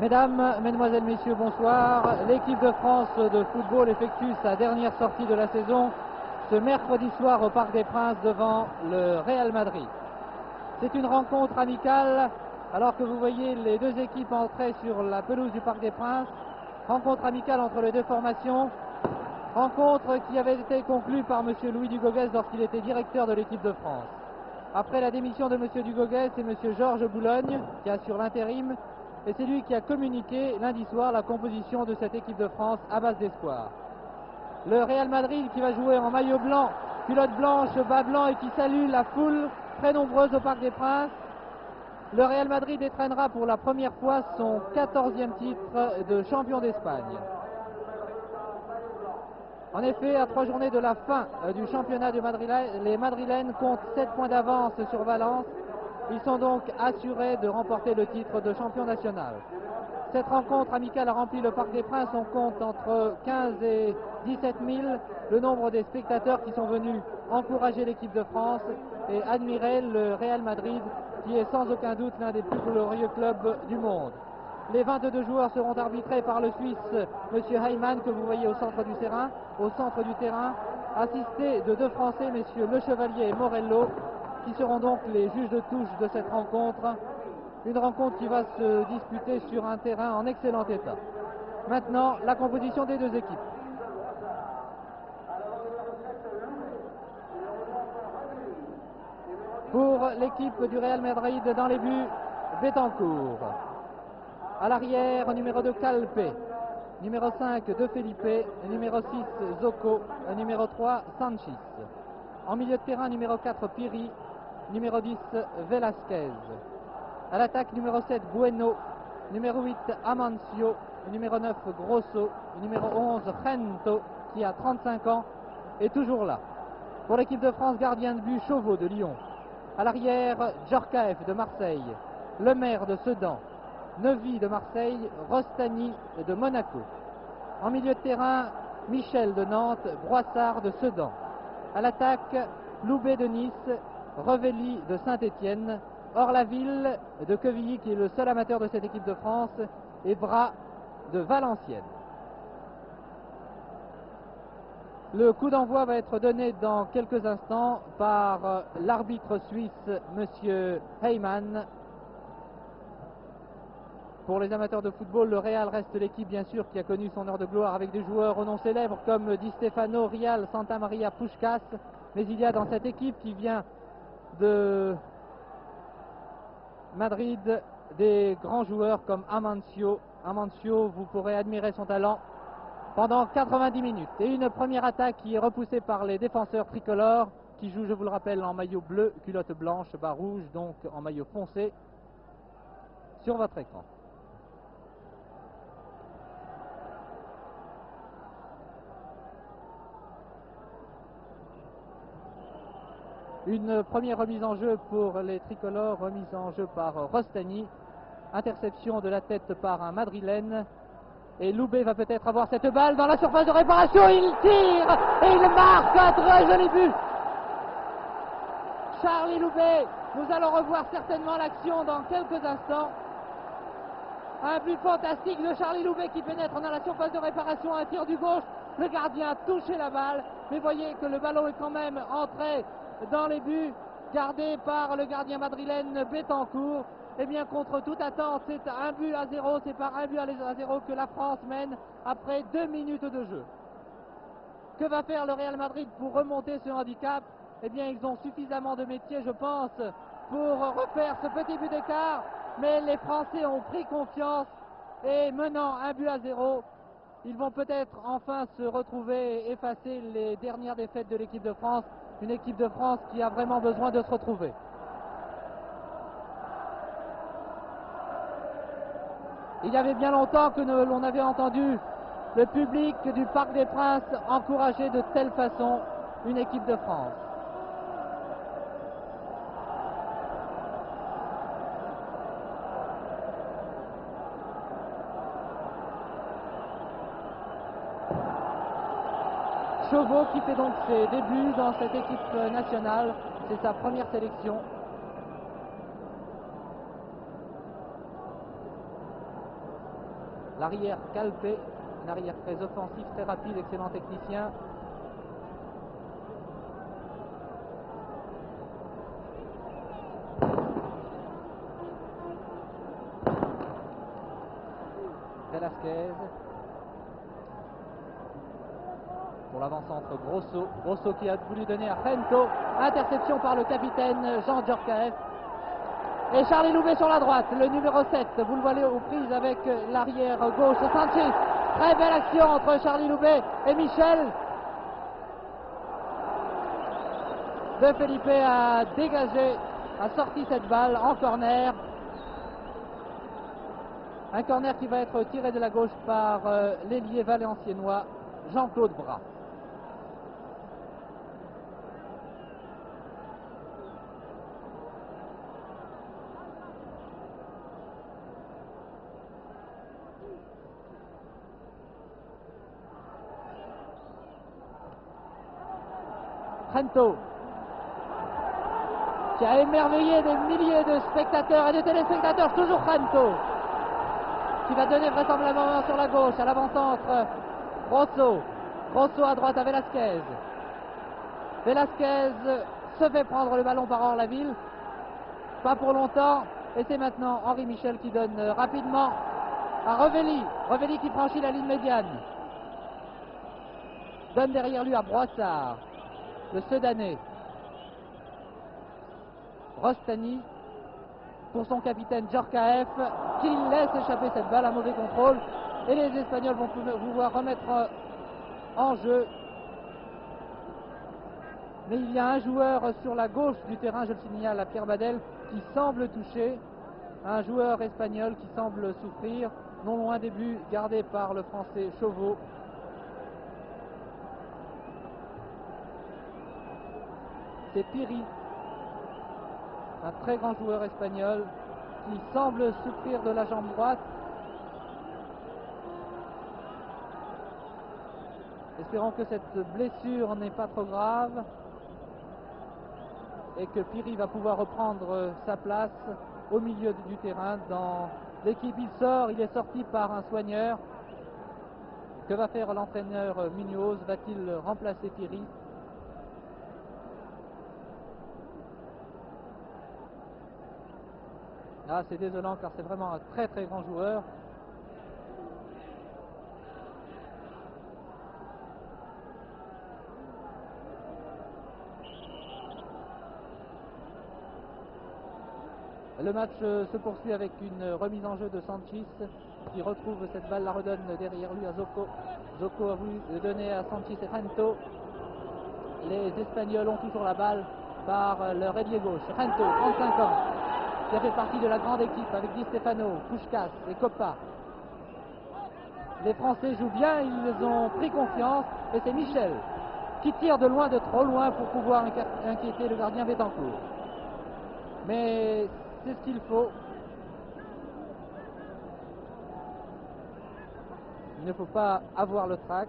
Mesdames, Mesdemoiselles, Messieurs, bonsoir. L'équipe de France de football effectue sa dernière sortie de la saison ce mercredi soir au Parc des Princes devant le Real Madrid. C'est une rencontre amicale alors que vous voyez les deux équipes entrer sur la pelouse du Parc des Princes. Rencontre amicale entre les deux formations. Rencontre qui avait été conclue par M. Louis Dugauguès lorsqu'il était directeur de l'équipe de France. Après la démission de M. Dugauguès, c'est M. Georges Boulogne qui assure l'intérim. Et c'est lui qui a communiqué lundi soir la composition de cette équipe de France à base d'espoir. Le Real Madrid qui va jouer en maillot blanc, culotte blanche, bas blanc et qui salue la foule très nombreuse au Parc des Princes. Le Real Madrid étreignera pour la première fois son 14e titre de champion d'Espagne. En effet, à 3 journées de la fin du championnat de les Madrilènes comptent 7 points d'avance sur Valence. Ils sont donc assurés de remporter le titre de champion national. Cette rencontre amicale a rempli le Parc des Princes. On compte entre 15 et 17 000 le nombre des spectateurs qui sont venus encourager l'équipe de France et admirer le Real Madrid qui est sans aucun doute l'un des plus glorieux clubs du monde. Les 22 joueurs seront arbitrés par le Suisse M. Heyman que vous voyez au centre du terrain, assisté de deux Français, messieurs Le Chevalier et Morello, qui seront donc les juges de touche de cette rencontre. Une rencontre qui va se disputer sur un terrain en excellent état. Maintenant, la composition des deux équipes. Pour l'équipe du Real Madrid, dans les buts, Betancourt. À l'arrière, numéro 2, Calpe. Numéro 5, De Felipe. Numéro 6, Zoco. Numéro 3, Sanchis. En milieu de terrain, numéro 4, Piri. Numéro 10, Velasquez. À l'attaque, numéro 7, Bueno. Numéro 8, Amancio. Numéro 9, Grosso. Numéro 11, Gento, qui a 35 ans, est toujours là. Pour l'équipe de France, gardien de but, Chauveau de Lyon. À l'arrière, Djorkaeff de Marseille. Lemaire de Sedan. Neuvy de Marseille. Rostani de Monaco. En milieu de terrain, Michel de Nantes. Broissard de Sedan. À l'attaque, Loubet de Nice. Revelli de Saint-Étienne. Orlaville de Quevilly, qui est le seul amateur de cette équipe de France, et Bras de Valenciennes. Le coup d'envoi va être donné dans quelques instants par l'arbitre suisse, M. Heyman. Pour les amateurs de football, le Real reste l'équipe, bien sûr, qui a connu son heure de gloire avec des joueurs au nom célèbre comme Di Stefano, Rial, Santa Maria, Puskás. Mais il y a dans cette équipe qui vient de Madrid des grands joueurs comme Amancio. Amancio, vous pourrez admirer son talent pendant 90 minutes. Et une première attaque qui est repoussée par les défenseurs tricolores qui jouent, je vous le rappelle, en maillot bleu, culotte blanche, bas rouge, donc en maillot foncé sur votre écran. Une première remise en jeu pour les tricolores, remise en jeu par Rostani. Interception de la tête par un Madrilène. Et Loubet va peut-être avoir cette balle dans la surface de réparation. Il tire et il marque un très joli but. Charlie Loubet, nous allons revoir certainement l'action dans quelques instants. Un but fantastique de Charlie Loubet qui pénètre dans la surface de réparation, un tir du gauche. Le gardien a touché la balle, mais voyez que le ballon est quand même entré dans les buts, gardé par le gardien madrilène Betancourt. Eh bien, contre toute attente, c'est un but à 0, c'est par un but à 0 que la France mène après 2 minutes de jeu. Que va faire le Real Madrid pour remonter ce handicap? Eh bien, ils ont suffisamment de métier, je pense, pour refaire ce petit but d'écart, mais les Français ont pris confiance et menant un but à 0, ils vont peut-être enfin se retrouver et effacer les dernières défaites de l'équipe de France, une équipe de France qui a vraiment besoin de se retrouver. Il y avait bien longtemps que l'on avait entendu le public du Parc des Princes encourager de telle façon une équipe de France. Chauveau qui fait donc ses débuts dans cette équipe nationale, c'est sa première sélection. L'arrière Calpe, un arrière très offensif, très rapide, excellent technicien. Velasquez. Pour l'avant-centre, Grosso qui a voulu donner à Rento. Interception par le capitaine Jean Djorkaeff. Et Charlie Loubet sur la droite, le numéro 7. Vous le voyez aux prises avec l'arrière gauche Sanchez. Très belle action entre Charlie Loubet et Michel. De Felipe a dégagé, a sorti cette balle en corner. Un corner qui va être tiré de la gauche par l'ailier valenciennois Jean-Claude Bras. Rento, qui a émerveillé des milliers de spectateurs et de téléspectateurs, toujours Rento, qui va donner vraisemblablement sur la gauche à l'avant-centre Grosso à droite à Velasquez. Velasquez se fait prendre le ballon par Orlaville, pas pour longtemps, et c'est maintenant Henri Michel qui donne rapidement à Revelli qui franchit la ligne médiane, donne derrière lui à Broissard, le Sedanais. Rostani pour son capitaine Djorkaeff qui laisse échapper cette balle à mauvais contrôle, et les Espagnols vont pouvoir remettre en jeu. Mais il y a un joueur sur la gauche du terrain, je le signale, à Pierre Badel, qui semble toucher, un joueur espagnol qui semble souffrir, non loin des buts gardés par le français Chauveau. C'est Piri, un très grand joueur espagnol qui semble souffrir de la jambe droite. Espérons que cette blessure n'est pas trop grave et que Piri va pouvoir reprendre sa place au milieu du terrain dans l'équipe. Il est sorti par un soigneur. Que va faire l'entraîneur Munoz? Va-t-il remplacer Piri? Ah, c'est désolant car c'est vraiment un très très grand joueur. Le match se poursuit avec une remise en jeu de Sanchez qui retrouve cette balle, la redonne derrière lui à Zoco. Zoco a voulu donner à Sanchez et Rento. Les Espagnols ont toujours la balle par leur ailier gauche. Rento, 35 ans, qui a fait partie de la grande équipe avec Di Stefano, Puskás et Coppa. Les Français jouent bien, ils ont pris confiance, et c'est Michel qui tire de loin, de trop loin pour pouvoir inquiéter le gardien Betancourt. Mais c'est ce qu'il faut. Il ne faut pas avoir le trac.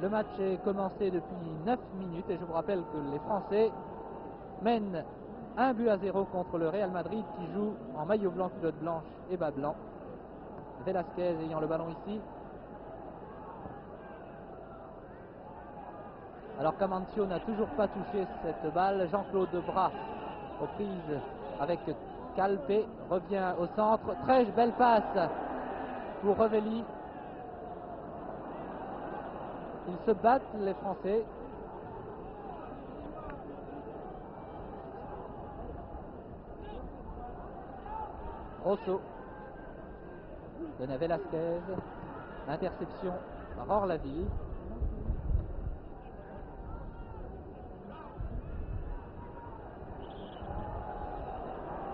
Le match est commencé depuis 9 minutes et je vous rappelle que les Français mènent 1-0 contre le Real Madrid qui joue en maillot blanc, culotte blanche et bas blanc. Velasquez ayant le ballon ici. Alors qu'Amancio n'a toujours pas touché cette balle. Jean-Claude Bras aux prises avec Calpe, revient au centre. Très belle passe pour Revelli. Ils se battent, les Français. Grosso donne à Velasquez. Interception par Orlaville.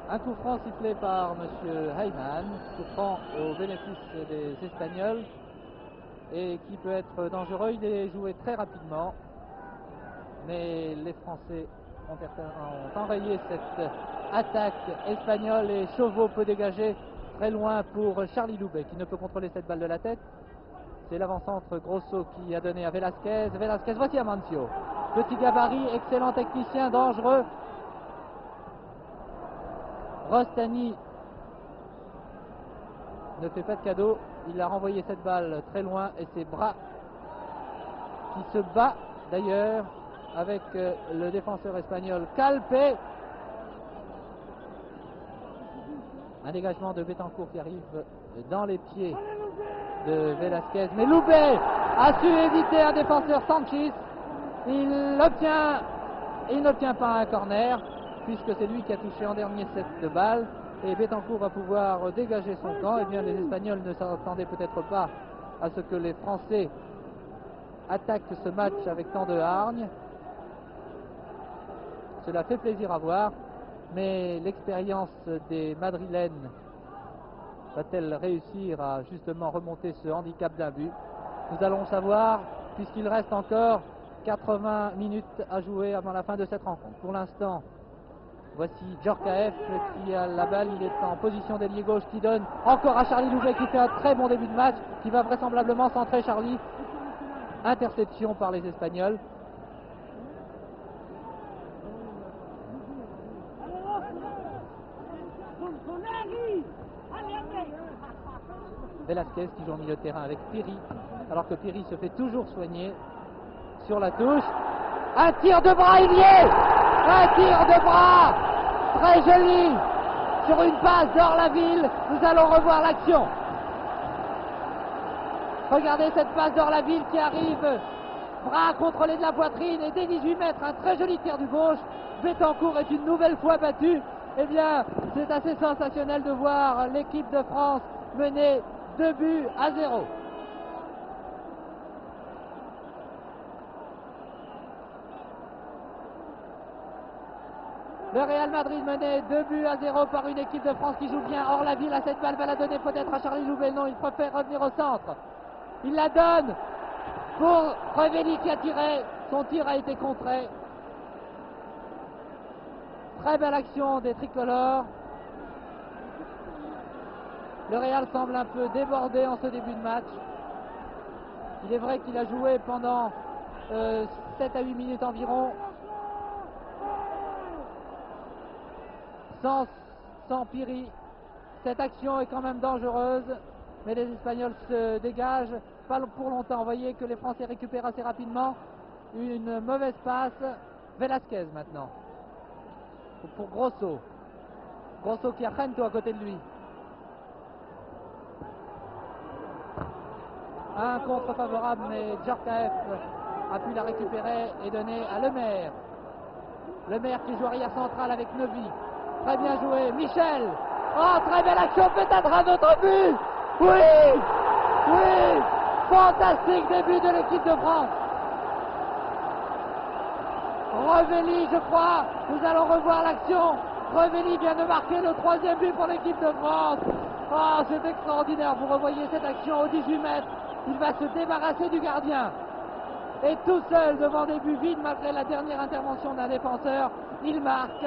Un coup franc sifflé par M. Heyman, coup franc au bénéfice des Espagnols et qui peut être dangereux. Il est joué très rapidement, mais les Français ont enrayé cette attaque espagnole et Chauveau peut dégager très loin pour Charlie Loubet qui ne peut contrôler cette balle de la tête. C'est l'avant-centre Grosso qui a donné à Velasquez. Velasquez, voici Amancio. Petit gabarit, excellent technicien, dangereux. Rostani ne fait pas de cadeau. Il a renvoyé cette balle très loin et c'est Bras qui se bat d'ailleurs avec le défenseur espagnol Calpe. Un dégagement de Betancourt qui arrive dans les pieds de Velasquez. Mais Loubet a su éviter un défenseur Sanchis. Il n'obtient pas un corner puisque c'est lui qui a touché en dernier cette balle. Et Betancourt va pouvoir dégager son camp. Eh bien, les Espagnols ne s'attendaient peut-être pas à ce que les Français attaquent ce match avec tant de hargne. Cela fait plaisir à voir, mais l'expérience des Madrilènes va-t-elle réussir à justement remonter ce handicap d'un but? Nous allons savoir, puisqu'il reste encore 80 minutes à jouer avant la fin de cette rencontre. Pour l'instant, voici Djorkaeff qui a la balle, il est en position d'ailier gauche, qui donne encore à Charlie Loubet qui fait un très bon début de match, qui va vraisemblablement centrer Charlie. Interception par les Espagnols. Velasquez qui joue au milieu de terrain avec Piri, alors que Piri se fait toujours soigner sur la touche. Un tir de bras, il y est! Un tir de bras très joli sur une passe d'Orlaville. Nous allons revoir l'action. Regardez cette passe d'Orlaville qui arrive, bras contrôlé de la poitrine et dès 18 mètres, un très joli tir du gauche. Betancourt est une nouvelle fois battu. Eh bien, c'est assez sensationnel de voir l'équipe de France mener 2-0. Le Real Madrid menait 2-0 par une équipe de France qui joue bien. Orlaville à cette balle va la donner peut-être à Charlie Loubet. Non, il préfère revenir au centre. Il la donne pour Revelli qui a tiré. Son tir a été contré. Très belle action des tricolores. Le Real semble un peu débordé en ce début de match. Il est vrai qu'il a joué pendant 7 à 8 minutes environ sans Piri. Cette action est quand même dangereuse, mais les Espagnols se dégagent pas pour longtemps. Vous voyez que les Français récupèrent assez rapidement. Une mauvaise passe. Velasquez maintenant pour Grosso. Grosso qui a Gento à côté de lui. Un contre favorable, mais Djorkaeff a pu la récupérer et donner à Lemaire. Lemaire qui joue arrière central avec Neuvy. Très bien joué. Michel. Oh, très belle action, peut-être un autre but. Oui, oui. Fantastique début de l'équipe de France. Revelli, je crois. Nous allons revoir l'action. Revelli vient de marquer le 3e but pour l'équipe de France. Oh, c'est extraordinaire. Vous revoyez cette action au 18 mètres. Il va se débarrasser du gardien. Et tout seul devant des buts vides malgré la dernière intervention d'un défenseur, il marque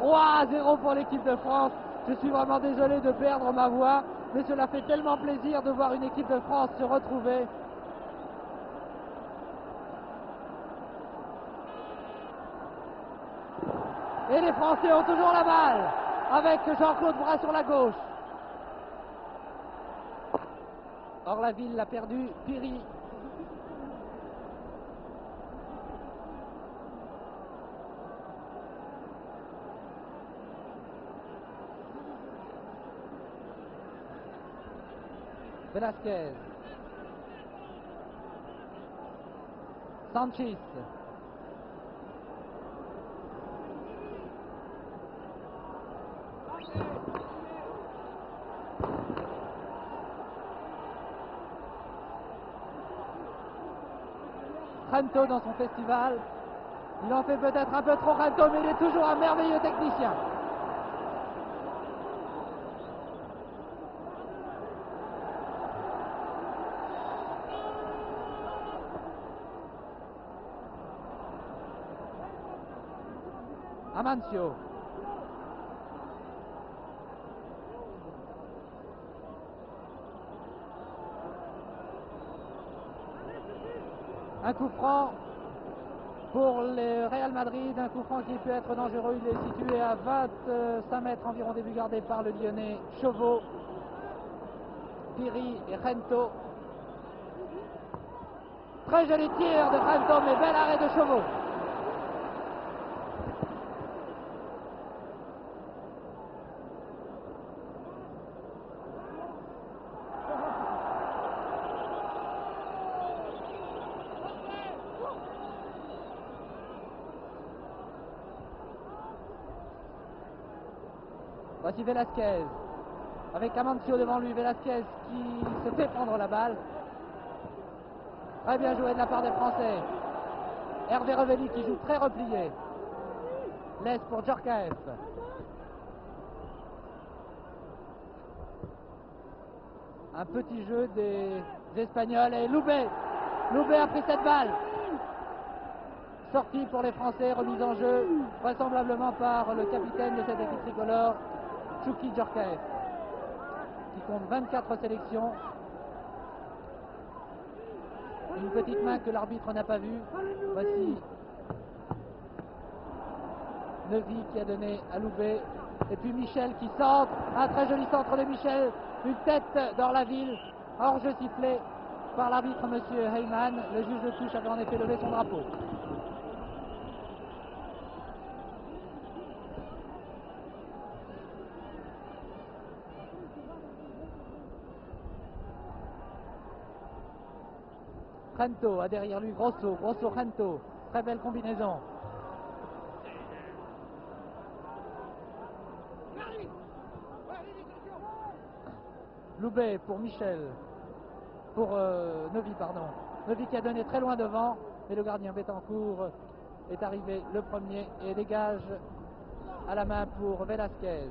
3-0 pour l'équipe de France. Je suis vraiment désolé de perdre ma voix, mais cela fait tellement plaisir de voir une équipe de France se retrouver. Et les Français ont toujours la balle avec Jean-Claude Bras sur la gauche. Orlaville l'a perdu, Piri. Velasquez. Sanchis. Gento dans son festival. Il en fait peut-être un peu trop Gento, mais il est toujours un merveilleux technicien. Amancio. Un coup franc pour le Real Madrid, un coup franc qui peut être dangereux. Il est situé à 25 mètres environ des buts gardés par le Lyonnais Chauveau. Piri et Gento. Très joli tir de Gento, mais bel arrêt de Chauveau. Voici Velasquez, avec Amancio devant lui. Velasquez qui se fait prendre la balle. Très bien joué de la part des Français. Hervé Revelli qui joue très replié. Laisse pour Djorkaeff. Un petit jeu des Espagnols et Loubet. Loubet a pris cette balle. Sortie pour les Français, remise en jeu vraisemblablement par le capitaine de cette équipe tricolore, Chouki Djorkaeff, qui compte 24 sélections. Une petite main que l'arbitre n'a pas vue. Voici Neuvy qui a donné à Loubet. Et puis Michel qui centre. Un très joli centre de Michel. Une tête dans la ville. Hors-jeu sifflé par l'arbitre monsieur Heyman. Le juge de touche avait en effet levé son drapeau. Gento a derrière lui Grosso, Gento, très belle combinaison. Loubet pour Michel, pour Neuvy, pardon. Neuvy qui a donné très loin devant, mais le gardien Betancourt est arrivé le premier et dégage à la main pour Velasquez.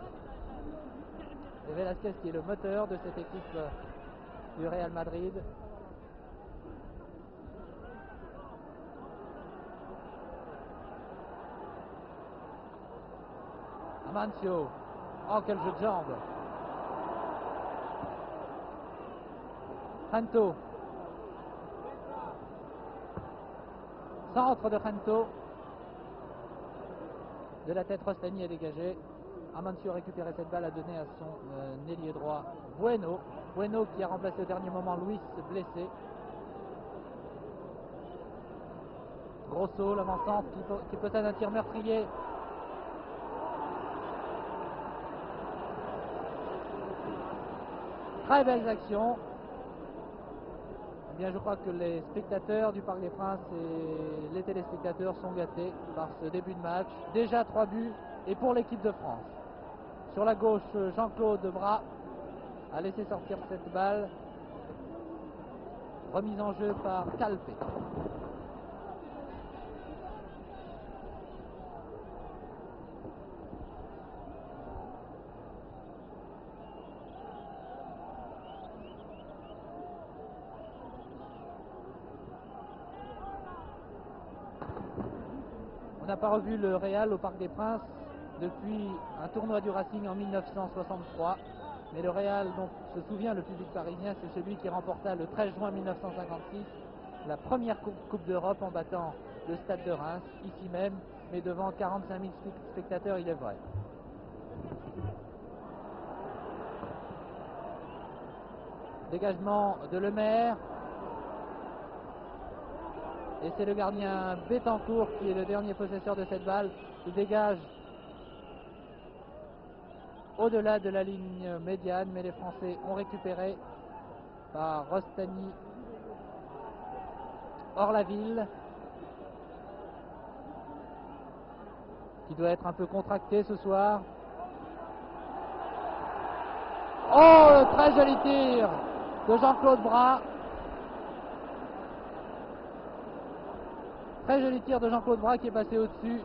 Et Velasquez qui est le moteur de cette équipe du Real Madrid. Amancio, oh quel jeu de jambes. Gento, centre de Gento, de la tête Rostani est dégagé. Amancio a récupéré cette balle, a donné à son ailier droit Bueno. Bueno qui a remplacé au dernier moment Luis blessé. Grosso, l'avant-centre qui possède un tir meurtrier. Très belles actions. Eh bien, je crois que les spectateurs du Parc des Princes et les téléspectateurs sont gâtés par ce début de match. Déjà 3 buts et pour l'équipe de France. Sur la gauche, Jean-Claude Bras a laissé sortir cette balle. Remise en jeu par Calpe. On n'a pas revu le Real au Parc des Princes depuis un tournoi du Racing en 1963. Mais le Real, dont se souvient le public parisien, c'est celui qui remporta le 13 juin 1956 la première Coupe d'Europe en battant le Stade de Reims, ici même, mais devant 45 000 spectateurs, il est vrai. Dégagement de Lemaire. Et c'est le gardien Betancourt qui est le dernier possesseur de cette balle. Il dégage au-delà de la ligne médiane, mais les Français ont récupéré par Rostani hors la ville, qui doit être un peu contracté ce soir. Oh, très joli tir de Jean-Claude Bras. Très joli tir de Jean-Claude Bras qui est passé au-dessus.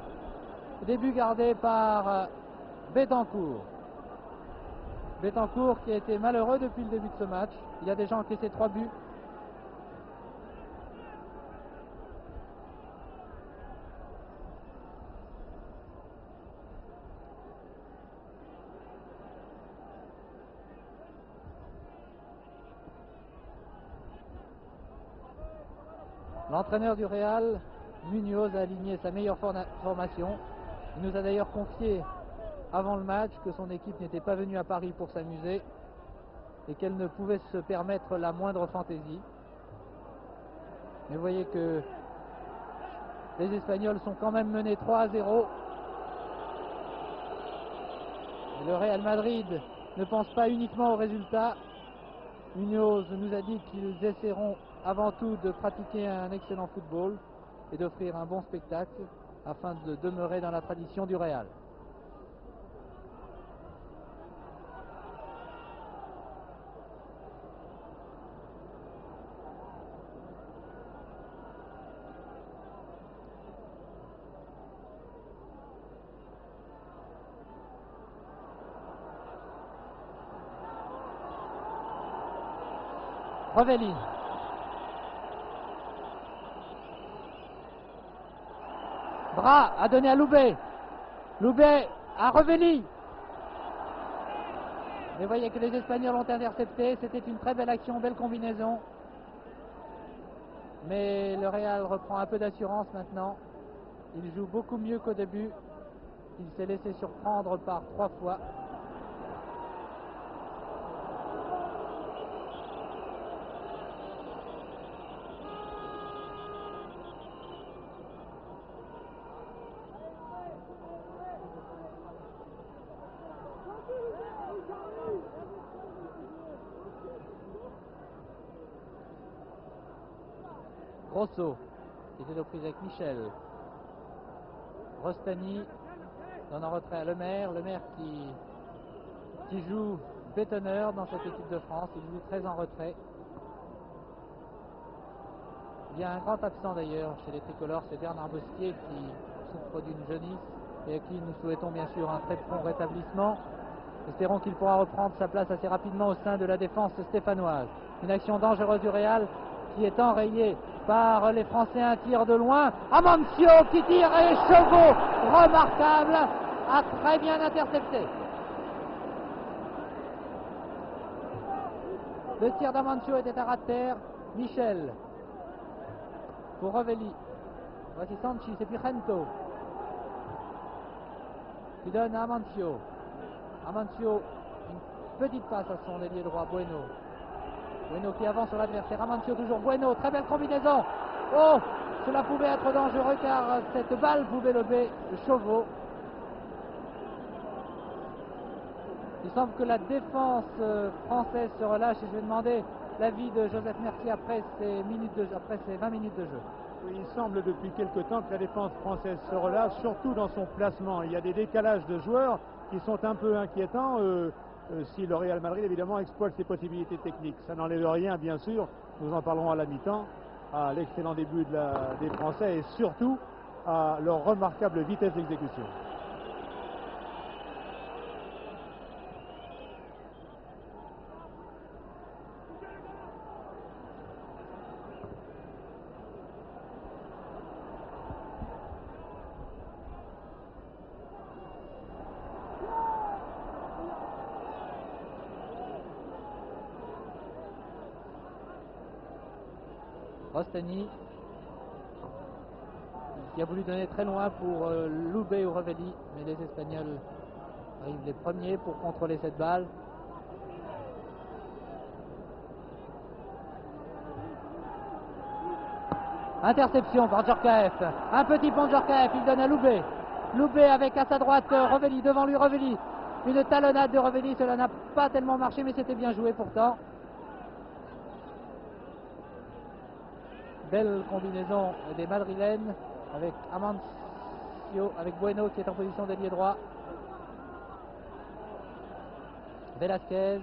Début gardé par Betancourt. Betancourt qui a été malheureux depuis le début de ce match. Il a déjà encaissé 3 buts. L'entraîneur du Real, Munoz, a aligné sa meilleure formation. Il nous a d'ailleurs confié avant le match que son équipe n'était pas venue à Paris pour s'amuser. et qu'elle ne pouvait se permettre la moindre fantaisie. Mais vous voyez que les Espagnols sont quand même menés 3-0. Et le Real Madrid ne pense pas uniquement au résultat. Munoz nous a dit qu'ils essaieront avant tout de pratiquer un excellent football et d'offrir un bon spectacle afin de demeurer dans la tradition du Real. Rovelli. Bras a donné à Loubet. Loubet à Rovelli. Et vous voyez que les Espagnols ont intercepté. C'était une très belle action, belle combinaison. Mais le Real reprend un peu d'assurance maintenant. Il joue beaucoup mieux qu'au début. Il s'est laissé surprendre par 3 fois. Grosso qui était aux prises avec Michel. Rostani donne en retrait à Lemaire. Lemaire qui joue bétonneur dans cette équipe de France. Il joue très en retrait. Il y a un grand absent d'ailleurs chez les tricolores, c'est Bernard Bosquier qui souffre d'une jaunisse et à qui nous souhaitons bien sûr un très prompt rétablissement. Espérons qu'il pourra reprendre sa place assez rapidement au sein de la défense stéphanoise. Une action dangereuse du Real qui est enrayée par les Français, un tir de loin. Amancio qui tire et Chauveau, remarquable, a très bien intercepté. Le tir d'Amancio était à ras de terre. Michel pour Rovelli. Voici Sanchis et puis Gento qui donne à Amancio. Amancio, une petite passe à son ailier droit, Bueno. Bueno qui avance sur l'adversaire. Amancio toujours. Bueno, très belle combinaison. Oh, cela pouvait être dangereux car cette balle pouvait lever Chauveau. Il semble que la défense française se relâche et je vais demander l'avis de Joseph Mercier après ces 20 minutes de jeu. Oui, il semble depuis quelque temps que la défense française se relâche, surtout dans son placement. Il y a des décalages de joueurs qui sont un peu inquiétants si le Real Madrid évidemment exploite ses possibilités techniques. Ça n'enlève rien bien sûr, nous en parlerons à la mi-temps, à l'excellent début des Français et surtout à leur remarquable vitesse d'exécution. Rostani qui a voulu donner très loin pour Loubet ou Rovelli, mais les Espagnols arrivent les premiers pour contrôler cette balle. Interception par Djorkaeff, un petit pont de Djorkaeff, il donne à Loubet. Loubet avec à sa droite Rovelli, devant lui Rovelli. Une talonnade de Rovelli, cela n'a pas tellement marché mais c'était bien joué pourtant. Belle combinaison des Madrilènes avec Amancio, avec Bueno qui est en position d'ailier droit. Velasquez.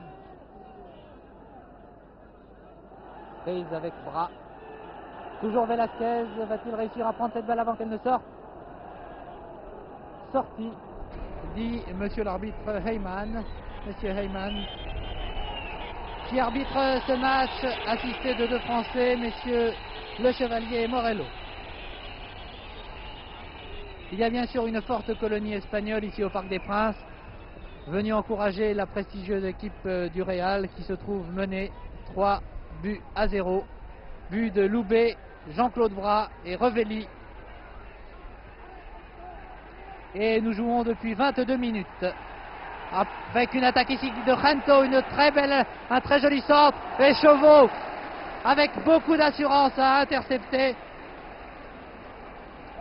Prise avec Bras. Toujours Velasquez. Va-t-il réussir à prendre cette balle avant qu'elle ne sorte? Sortie, dit monsieur l'arbitre Heyman. Monsieur Heyman qui arbitre ce match, assisté de 2 Français, messieurs Le Chevalier et Morello. Il y a bien sûr une forte colonie espagnole ici au Parc des Princes, venue encourager la prestigieuse équipe du Real qui se trouve menée 3-0. But de Loubet, Jean-Claude Bras et Rovelli. Et nous jouons depuis 22 minutes. avec une attaque ici de Gento, un très joli centre, et Chauveau avec beaucoup d'assurance à intercepter.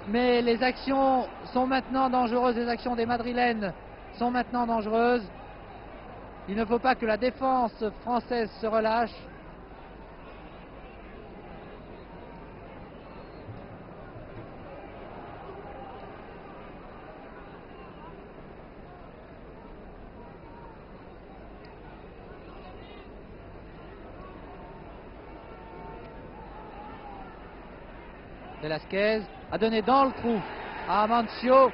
Mais les actions sont maintenant dangereuses, les actions des Madrilènes sont maintenant dangereuses. Il ne faut pas que la défense française se relâche. Velasquez a donné dans le trou à Amancio.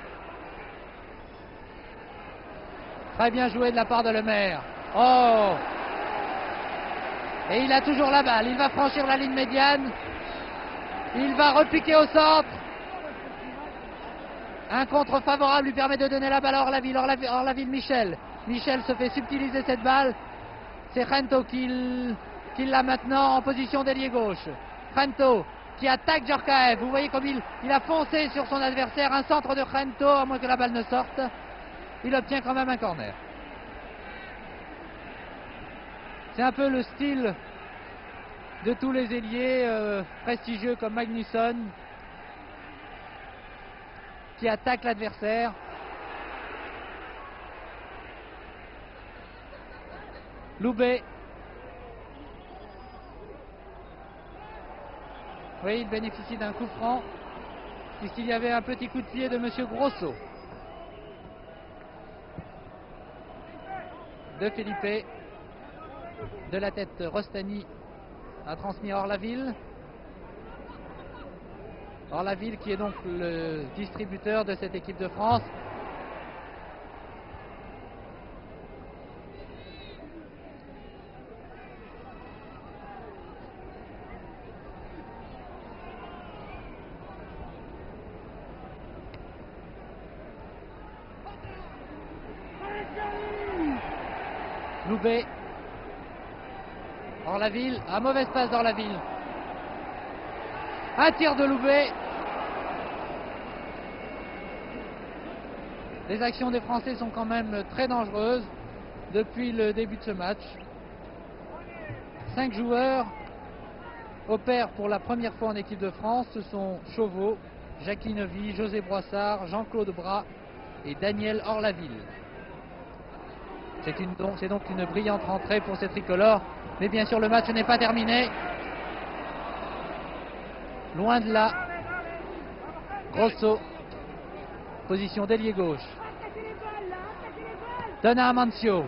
Très bien joué de la part de Lemaire. Oh! Et il a toujours la balle. Il va franchir la ligne médiane. Il va repiquer au centre. Un contre favorable lui permet de donner la balle à Orlaville. Orlaville, Michel. Michel se fait subtiliser cette balle. C'est Gento qui l'a maintenant en position d'ailier gauche. Gento qui attaque Djorkaeff. Vous voyez comme il a foncé sur son adversaire. Un centre de Gento, à moins que la balle ne sorte. Il obtient quand même un corner. C'est un peu le style de tous les ailiers prestigieux comme Magnusson qui attaque l'adversaire. Loubet. Oui, il bénéficie d'un coup franc puisqu'il y avait un petit coup de pied de Monsieur Grosso. De Felipe. De la tête, Rostani a transmis à Orlaville. Orlaville qui est donc le distributeur de cette équipe de France. Loubet. Orlaville, un mauvaise passe d'Orlaville. Un tir de Loubet. Les actions des Français sont quand même très dangereuses depuis le début de ce match. 5 joueurs opèrent pour la première fois en équipe de France. Ce sont Chauveau, Jackie Nevy, José Broissard, Jean-Claude Bras et Daniel Orlaville. C'est donc une brillante rentrée pour ces tricolores. Mais bien sûr, le match n'est pas terminé. Loin de là. Grosso. Position d'ailier gauche. Donne à Amancio.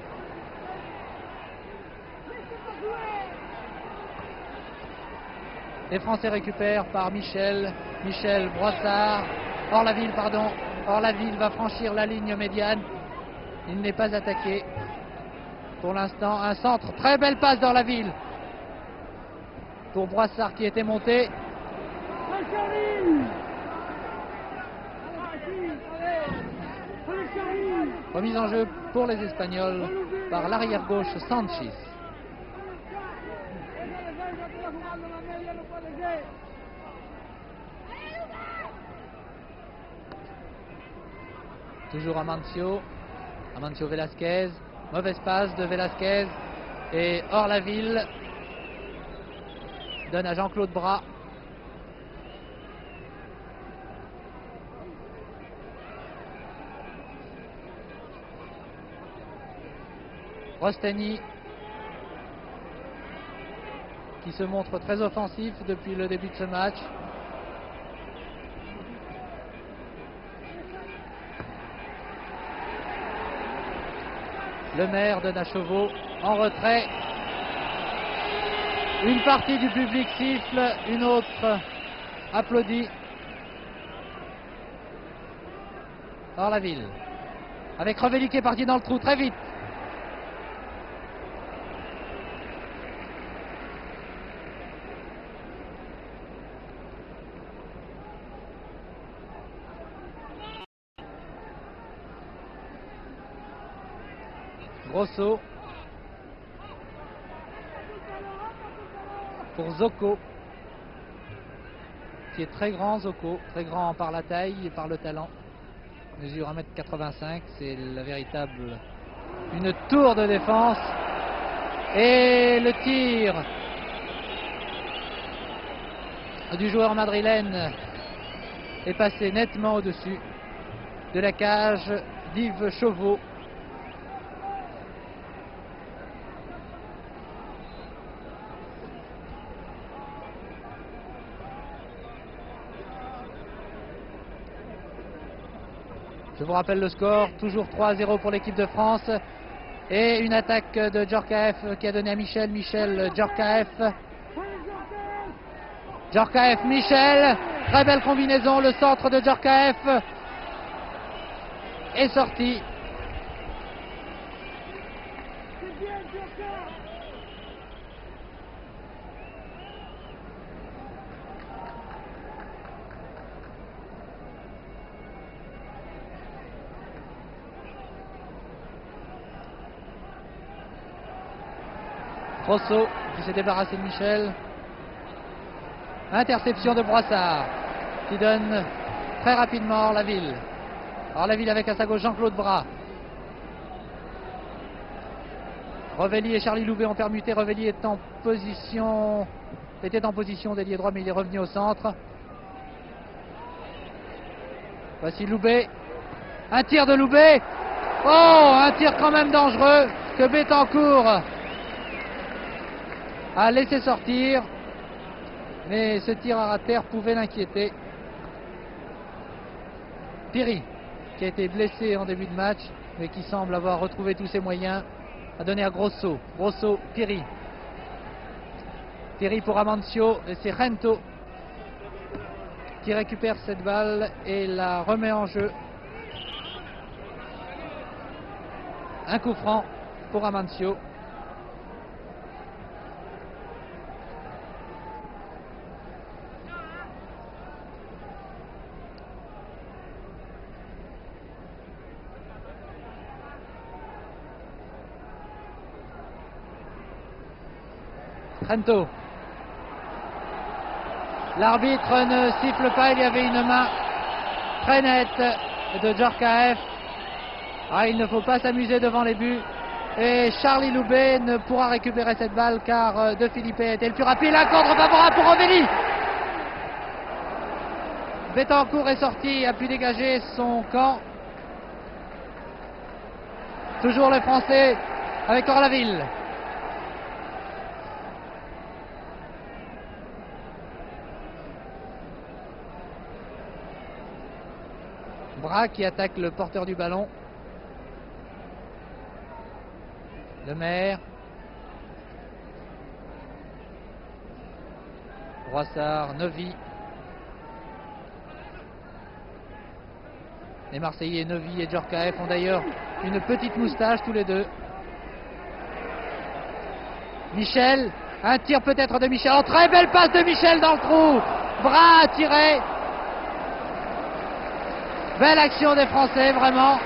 Les Français récupèrent par Michel. Michel, Broissard. Orlaville, pardon. Orlaville va franchir la ligne médiane. Il n'est pas attaqué. Pour l'instant, un centre. Très belle passe d'Orlaville. Pour Broissard qui était monté. Remise en jeu pour les Espagnols par l'arrière gauche Sanchis. Toujours Amancio. Amancio Velasquez. Mauvaise passe de Velasquez. Et Orlaville donne à Jean-Claude Bras. Rostani qui se montre très offensif depuis le début de ce match. Lemaire donne à Chauveau en retrait. Une partie du public siffle, une autre applaudit. Orlaville avec Revelli qui est parti dans le trou très vite. Grosso pour Zocco qui est très grand. Zocco, très grand par la taille et par le talent, mesure 1,85 m, c'est la véritable Une tour de défense. Et le tir du joueur madrilène est passé nettement au-dessus de la cage d'Yves Chauveau. Je vous rappelle le score, toujours 3-0 pour l'équipe de France. Et une attaque de Djorkaeff qui a donné à Michel. Michel, Djorkaeff. Djorkaeff, Michel. Très belle combinaison. Le centre de Djorkaeff est sorti. Rosso qui s'est débarrassé de Michel. Interception de Broissard qui donne très rapidement Orlaville. Orlaville avec à sa gauche Jean-Claude Bras. Revelli et Charlie Loubet ont permuté. Revelli était en position d'ailier droit, mais il est revenu au centre. Voici Loubet. Un tir de Loubet. Oh, un tir quand même dangereux que Bettencourt a laissé sortir, mais ce tir à terre pouvait l'inquiéter. Piri, qui a été blessé en début de match, mais qui semble avoir retrouvé tous ses moyens, a donné à Grosso. Grosso, Piri. Piri pour Amancio, et c'est Gento qui récupère cette balle et la remet en jeu. Un coup franc pour Amancio. Gento. L'arbitre ne siffle pas, il y avait une main très nette de Djorkaeff. Il ne faut pas s'amuser devant les buts. Et Charlie Loubet ne pourra récupérer cette balle car De Philippe était le plus rapide. Un contre favorable pour Revelli. Bettencourt est sorti, a pu dégager son camp. Toujours le Français avec Orlaville. Bras qui attaque le porteur du ballon. Le Maire. Broissard, Novi. Les Marseillais, Novi et Djorkaeff ont d'ailleurs une petite moustache tous les deux. Michel, un tir peut-être de Michel. Oh, très belle passe de Michel dans le trou. Bras a tiré. Belle action des Français, vraiment.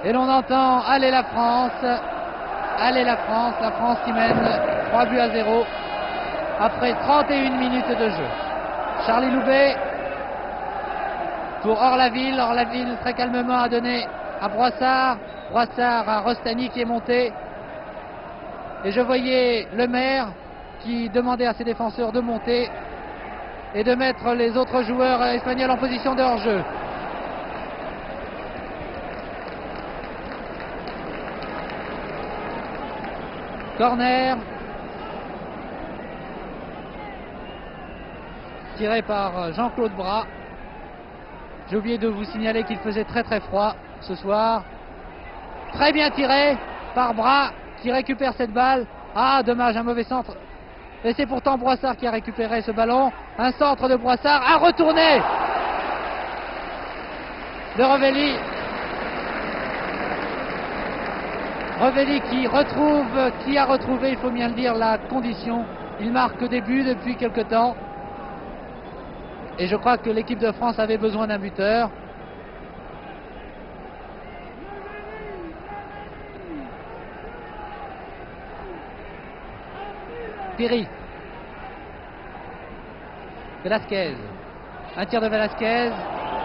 Et l'on entend « Allez la France !» Allez la France qui mène 3-0 après 31 minutes de jeu. Charlie Loubet pour Orlaville. Orlaville très calmement a donné à Broissard. Broissard à Rostani qui est monté. Et je voyais le Maire qui demandait à ses défenseurs de monter et de mettre les autres joueurs espagnols en position de hors-jeu. Corner tiré par Jean-Claude Bras. J'ai oublié de vous signaler qu'il faisait très très froid ce soir. Très bien tiré par Bras qui récupère cette balle. Ah, dommage, un mauvais centre. Et c'est pourtant Broissard qui a récupéré ce ballon. Un centre de Broissard à retourner de Revelli. Revelli qui a retrouvé, il faut bien le dire, la condition. Il marque des buts depuis quelque temps. Et je crois que l'équipe de France avait besoin d'un buteur. Piri. Velasquez. Un tir de Velasquez,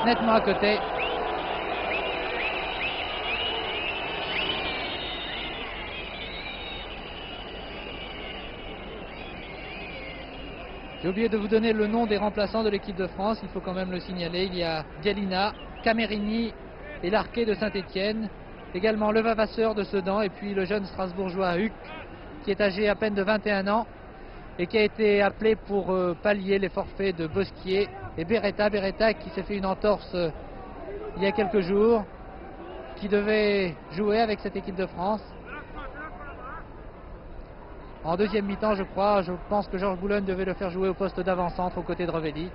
nettement à côté. J'ai oublié de vous donner le nom des remplaçants de l'équipe de France, il faut quand même le signaler. Il y a Dialina, Camerini et l'Arquet de Saint-Étienne, également le Vavasseur de Sedan et puis le jeune Strasbourgeois Huck qui est âgé à peine de 21 ans et qui a été appelé pour pallier les forfaits de Bosquier et Beretta qui s'est fait une entorse il y a quelques jours, qui devait jouer avec cette équipe de France. En deuxième mi-temps, je pense que Georges Boulogne devait le faire jouer au poste d'avant-centre aux côtés de Revelli.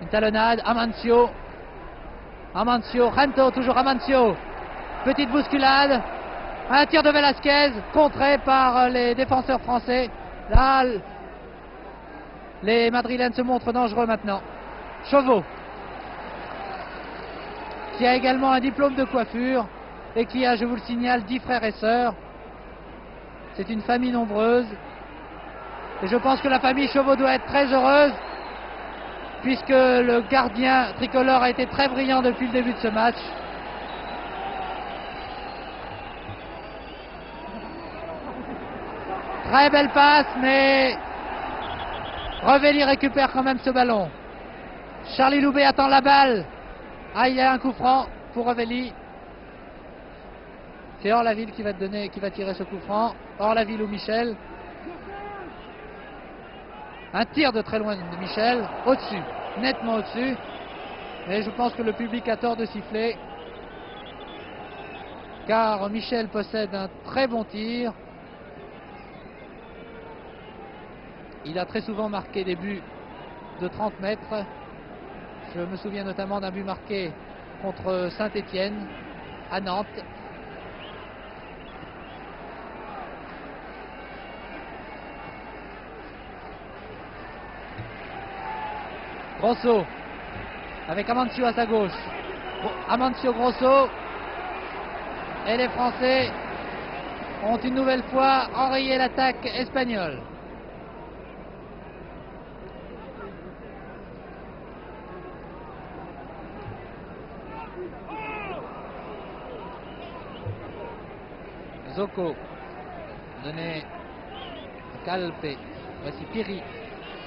Une talonnade, Amancio, Rento, toujours Amancio. Petite bousculade, un tir de Velasquez, contré par les défenseurs français. Là, les Madrilènes se montrent dangereux maintenant. Chauveau, qui a également un diplôme de coiffure et qui a, je vous le signale, 10 frères et sœurs. C'est une famille nombreuse. Et je pense que la famille Chauveau doit être très heureuse, puisque le gardien tricolore a été très brillant depuis le début de ce match. Très belle passe, mais Revelli récupère quand même ce ballon. Charlie Loubet attend la balle. Ah, il y a un coup franc pour Revelli. C'est Orlaville qui va tirer ce coup franc. Orlaville ou Michel. Un tir de très loin de Michel, au-dessus, nettement au-dessus. Mais je pense que le public a tort de siffler, car Michel possède un très bon tir. Il a très souvent marqué des buts de 30 mètres. Je me souviens notamment d'un but marqué contre Saint-Étienne à Nantes. Grosso avec Amancio à sa gauche. Amancio, Grosso. Et les Français ont une nouvelle fois enrayé l'attaque espagnole. Zocco, donné Calpe. Voici Piri,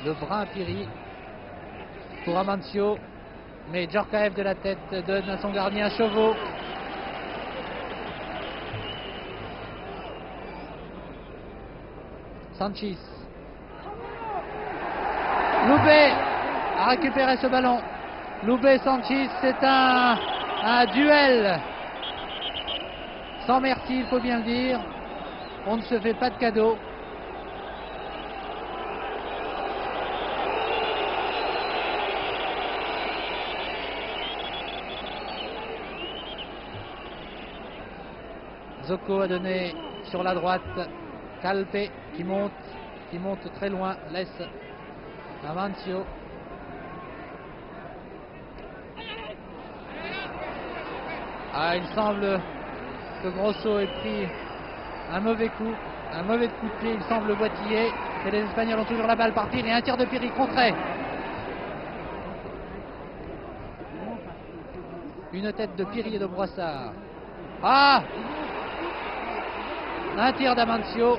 le brun Piri pour Amancio, mais Djorkaeff de la tête donne à son gardien Chauveau. Sanchis. Loubet a récupéré ce ballon. Loubet-Sanchis, c'est un duel sans merci, il faut bien le dire. On ne se fait pas de cadeau. Zocco a donné sur la droite. Calpe qui monte très loin, laisse Amancio. Ah, il semble que Grosso ait pris un mauvais coup de pied, il semble boitiller. Et les Espagnols ont toujours la balle par Piri, et un tir de Piri contré. Une tête de Piri et de Broissard. Ah! Un tir d'Amancio.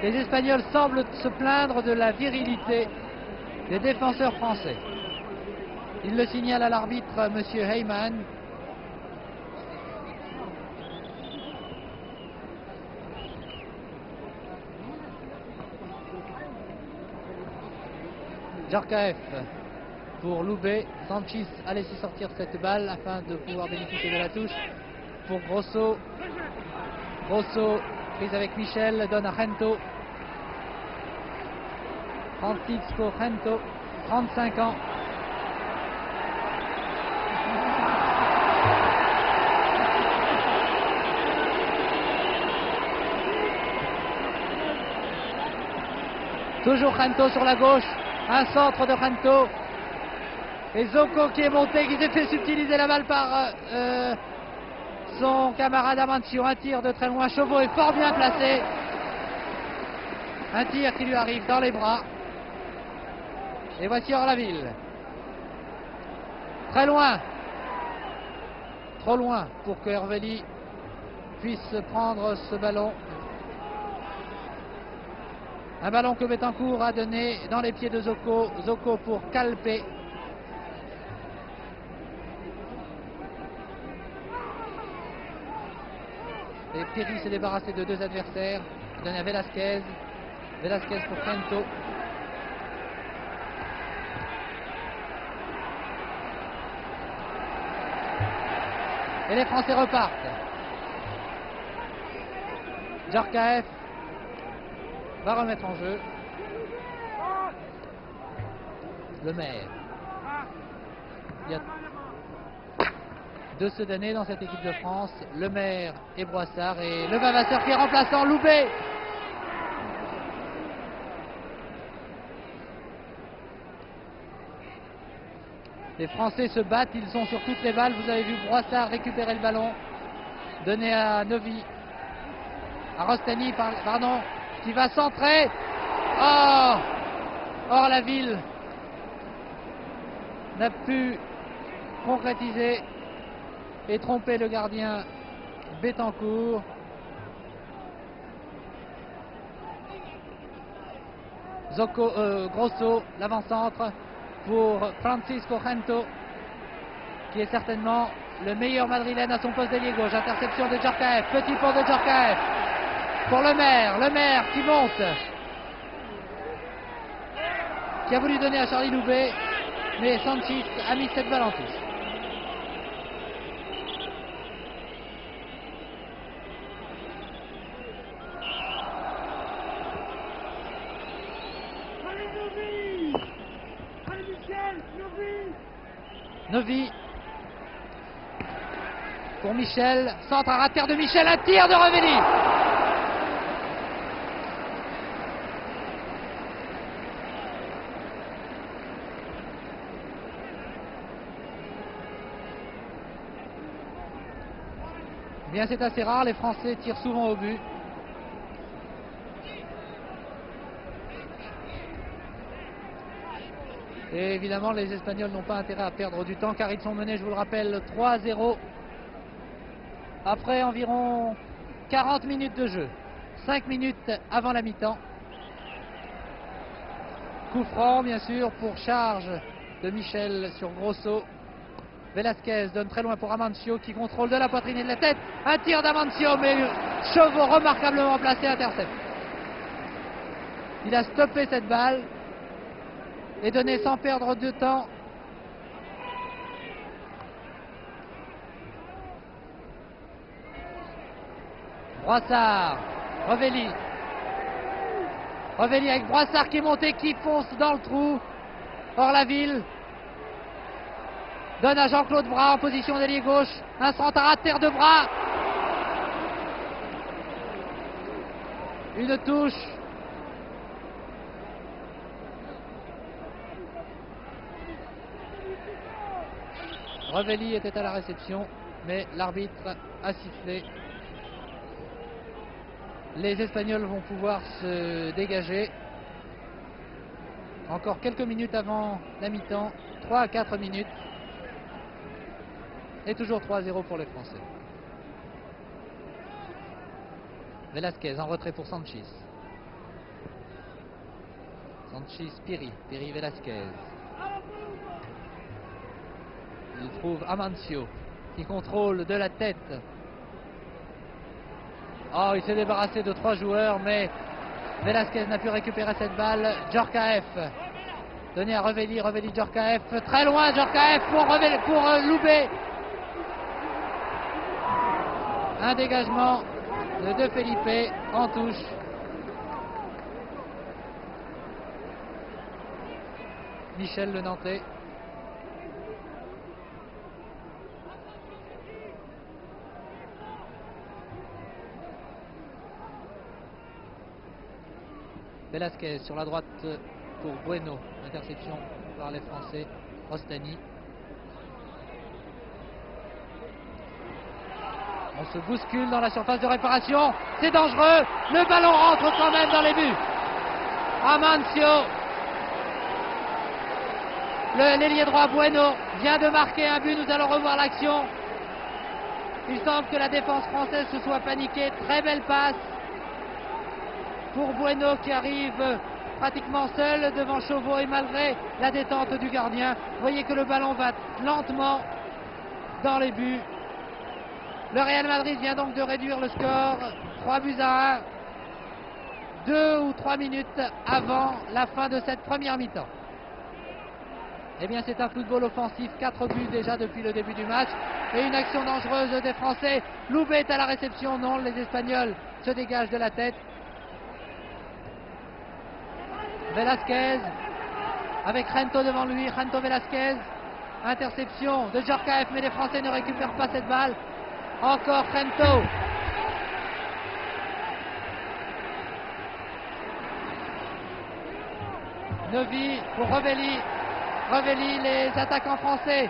Les Espagnols semblent se plaindre de la virilité des défenseurs français. Il le signale à l'arbitre, monsieur Heyman. Djorkaeff pour Loubet. Sanchis a laissé sortir cette balle afin de pouvoir bénéficier de la touche. Pour Grosso. Grosso, prise avec Michel, donne à Rento. 36 pour Rento, 35 ans. Toujours Gento sur la gauche. Un centre de Gento. Et Zocco qui est monté, qui s'est fait subtiliser la balle par son camarade Amancio. Un tir de très loin. Chauveau est fort bien placé. Un tir qui lui arrive dans les bras. Et voici Orlaville. Très loin. Trop loin pour que Hervelli puisse prendre ce ballon. Un ballon que Betancourt a donné dans les pieds de Zocco. Zocco pour Calpe. Et Piri s'est débarrassé de deux adversaires. Il donne à Velasquez. Velasquez pour Gento. Et les Français repartent. Djorkaeff va remettre en jeu. Le maire. Il y a deux Sedanais dans cette équipe de France. Le maire et Broissard. Et le Vavasseur qui est remplaçant. Loubet. Les Français se battent, ils sont sur toutes les balles. Vous avez vu Broissard récupérer le ballon, donner à Novi, à Rostani, pardon, qui va centrer. Oh, Orlaville n'a pu concrétiser et tromper le gardien Betancourt. Grosso, l'avant-centre pour Francisco Gento, qui est certainement le meilleur madrilène à son poste d'ailier gauche. Interception de Djorkaeff, petit pont de Djorkaeff pour le maire qui monte, qui a voulu donner à Charlie Loubet, mais Sanchez a mis cette balle en touche. Novi pour Michel, centre à rater de Michel, un tir de Revelli. Bien, c'est assez rare, les Français tirent souvent au but. Et évidemment, les Espagnols n'ont pas intérêt à perdre du temps car ils sont menés, je vous le rappelle, 3-0 après environ 40 minutes de jeu. 5 minutes avant la mi-temps. Coup franc, bien sûr, pour charge de Michel sur Grosso. Velasquez donne très loin pour Amancio qui contrôle de la poitrine et de la tête. Un tir d'Amancio, mais Chauveau remarquablement placé, intercepte. Il a stoppé cette balle et donné sans perdre de temps Broissard, Revelli avec Broissard qui est monté, qui fonce dans le trou. Orlaville donne à Jean-Claude Bras en position d'ailier gauche, un centre à terre de Bras, une touche. Revelli était à la réception, mais l'arbitre a sifflé. Les Espagnols vont pouvoir se dégager. Encore quelques minutes avant la mi-temps, 3 à 4 minutes. Et toujours 3-0 pour les Français. Velasquez en retrait pour Sanchez. Sanchez, Piri Velasquez. Il trouve Amancio qui contrôle de la tête. Oh, il s'est débarrassé de 3 joueurs, mais Velasquez n'a pu récupérer cette balle. Djorkaeff donné à Revelli, Djorkaeff, très loin Djorkaeff pour Loubet. Un dégagement de Felipe en touche. Michel le Nantais. Velasquez sur la droite pour Bueno. Interception par les Français. Rostani. On se bouscule dans la surface de réparation. C'est dangereux. Le ballon rentre quand même dans les buts. Amancio. L'ailier droit Bueno vient de marquer un but. Nous allons revoir l'action. Il semble que la défense française se soit paniquée. Très belle passe pour Bueno qui arrive pratiquement seul devant Chauveau et malgré la détente du gardien. Vous voyez que le ballon va lentement dans les buts. Le Real Madrid vient donc de réduire le score 3-1, 2 ou 3 minutes avant la fin de cette première mi-temps. Eh bien c'est un football offensif, 4 buts déjà depuis le début du match et une action dangereuse des Français. Loubet est à la réception, non, les Espagnols se dégagent de la tête. Velasquez avec Gento devant lui, Gento Velasquez, interception de Djorkaeff mais les Français ne récupèrent pas cette balle. Encore Gento. Neuvy pour Revelli. Revelli, les attaquants français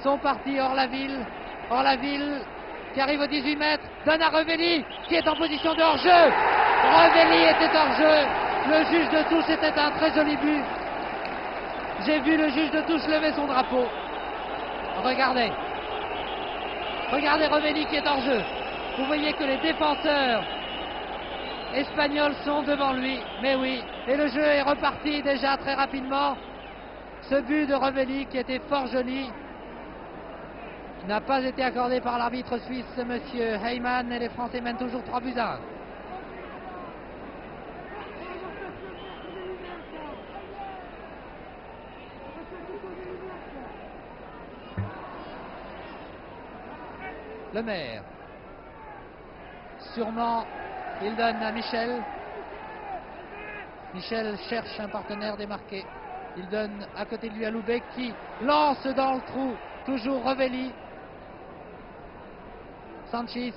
sont partis hors la ville. Hors la ville qui arrive aux 18 mètres. Donne à Revelli qui est en position de hors-jeu. Revelli était hors-jeu. Le juge de touche, c'était un très joli but. J'ai vu le juge de touche lever son drapeau. Regardez. Regardez Revelli qui est hors jeu. Vous voyez que les défenseurs espagnols sont devant lui. Mais oui, et le jeu est reparti déjà très rapidement. Ce but de Revelli qui était fort joli n'a pas été accordé par l'arbitre suisse, monsieur Heyman, et les Français mènent toujours 3-1. Le maire. Sûrement, il donne à Michel. Michel cherche un partenaire démarqué. Il donne à côté de lui à Loubet qui lance dans le trou. Toujours Revelli. Sanchis.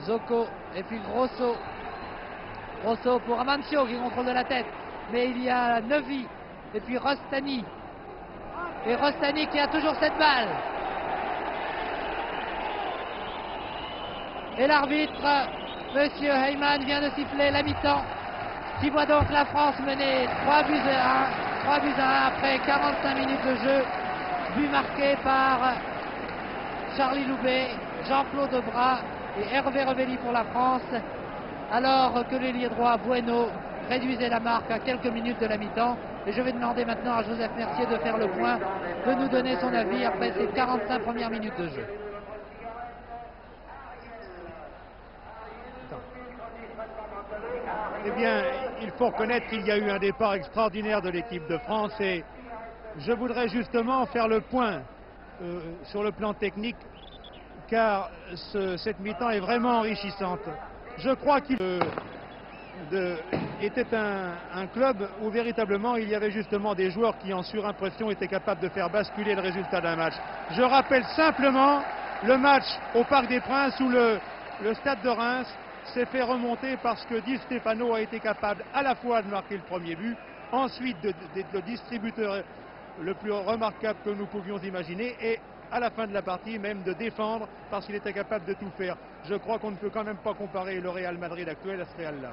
Zocco. Et puis Grosso. Grosso pour Amancio qui contrôle de la tête. Mais il y a Neuvy. Et puis Rostani. Et Rostani qui a toujours cette balle. Et l'arbitre, monsieur Heyman, vient de siffler la mi-temps, qui voit donc la France mener 3-1 après 45 minutes de jeu. But marqué par Charlie Loubet, Jean-Claude Debras et Hervé Revelli pour la France, alors que l'ailier droit Bueno réduisait la marque à quelques minutes de la mi-temps. Et je vais demander maintenant à Joseph Mercier de faire le point, de nous donner son avis après ces 45 premières minutes de jeu. Eh bien, il faut reconnaître qu'il y a eu un départ extraordinaire de l'équipe de France et je voudrais justement faire le point sur le plan technique car cette mi-temps est vraiment enrichissante. Je crois qu'il était un club où véritablement il y avait justement des joueurs qui en surimpression étaient capables de faire basculer le résultat d'un match. Je rappelle simplement le match au Parc des Princes où le stade de Reims s'est fait remonter parce que Di Stefano a été capable à la fois de marquer le premier but, ensuite d'être le distributeur le plus remarquable que nous pouvions imaginer et à la fin de la partie même de défendre parce qu'il était capable de tout faire. Je crois qu'on ne peut quand même pas comparer le Real Madrid actuel à ce Real-là.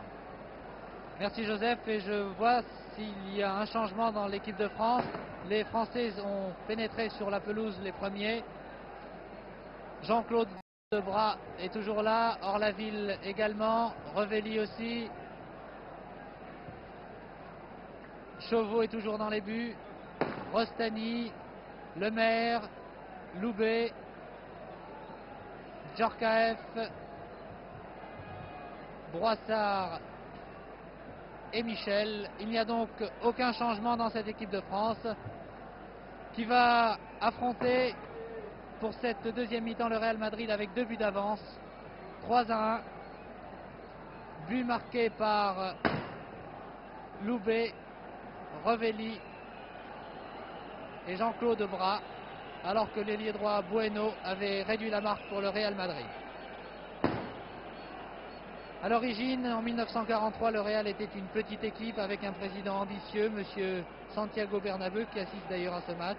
Merci Joseph, et je vois s'il y a un changement dans l'équipe de France. Les Français ont pénétré sur la pelouse les premiers. Jean-Claude Debras est toujours là, Orlaville également, Revelli aussi. Chauveau est toujours dans les buts. Rostani, Lemaire, Loubet, Djorkaeff, Broissard et Michel. Il n'y a donc aucun changement dans cette équipe de France qui va affronter pour cette deuxième mi-temps le Real Madrid avec 2 buts d'avance, 3-1. But marqué par Loubet, Revelli et Jean-Claude Debras, alors que l'ailier droit Bueno avait réduit la marque pour le Real Madrid. À l'origine, en 1943, le Real était une petite équipe avec un président ambitieux, monsieur Santiago Bernabéu, qui assiste d'ailleurs à ce match.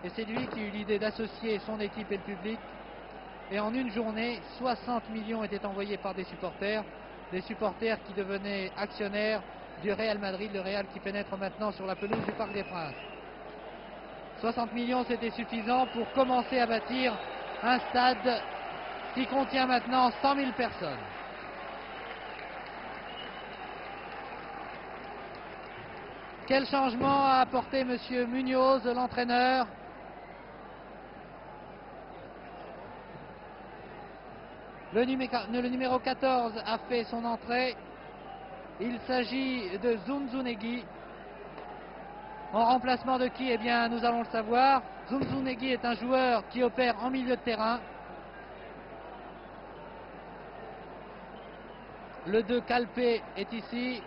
Et c'est lui qui eut l'idée d'associer son équipe et le public. Et en une journée, 60 millions étaient envoyés par des supporters qui devenaient actionnaires du Real Madrid, le Real qui pénètre maintenant sur la pelouse du Parc des Princes. 60 millions, c'était suffisant pour commencer à bâtir un stade qui contient maintenant 100 000 personnes. Quel changement a apporté monsieur Munoz, l'entraîneur? Le numéro 14 a fait son entrée. Il s'agit de Zunzunegui. En remplacement de qui? Eh bien, nous allons le savoir. Zunzunegui est un joueur qui opère en milieu de terrain. Le 2 Calpe est ici.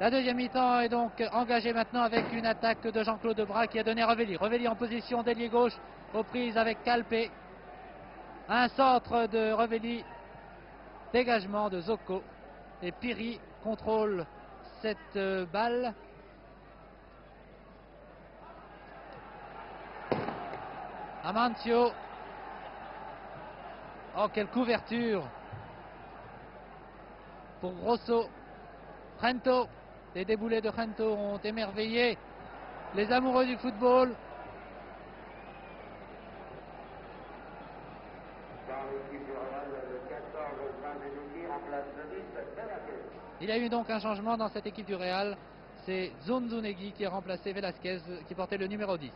La deuxième mi-temps est donc engagée maintenant avec une attaque de Jean-Claude Debras qui a donné Revelli. Revelli en position d'ailier gauche, reprise avec Calpe. Un centre de Revelli, dégagement de Zocco. Et Piri contrôle cette balle. Amancio. Oh, quelle couverture pour Grosso. Trento. Les déboulés de Trento ont émerveillé les amoureux du football. Il y a eu donc un changement dans cette équipe du Real. C'est Zunzunegui qui a remplacé Velasquez qui portait le numéro 10.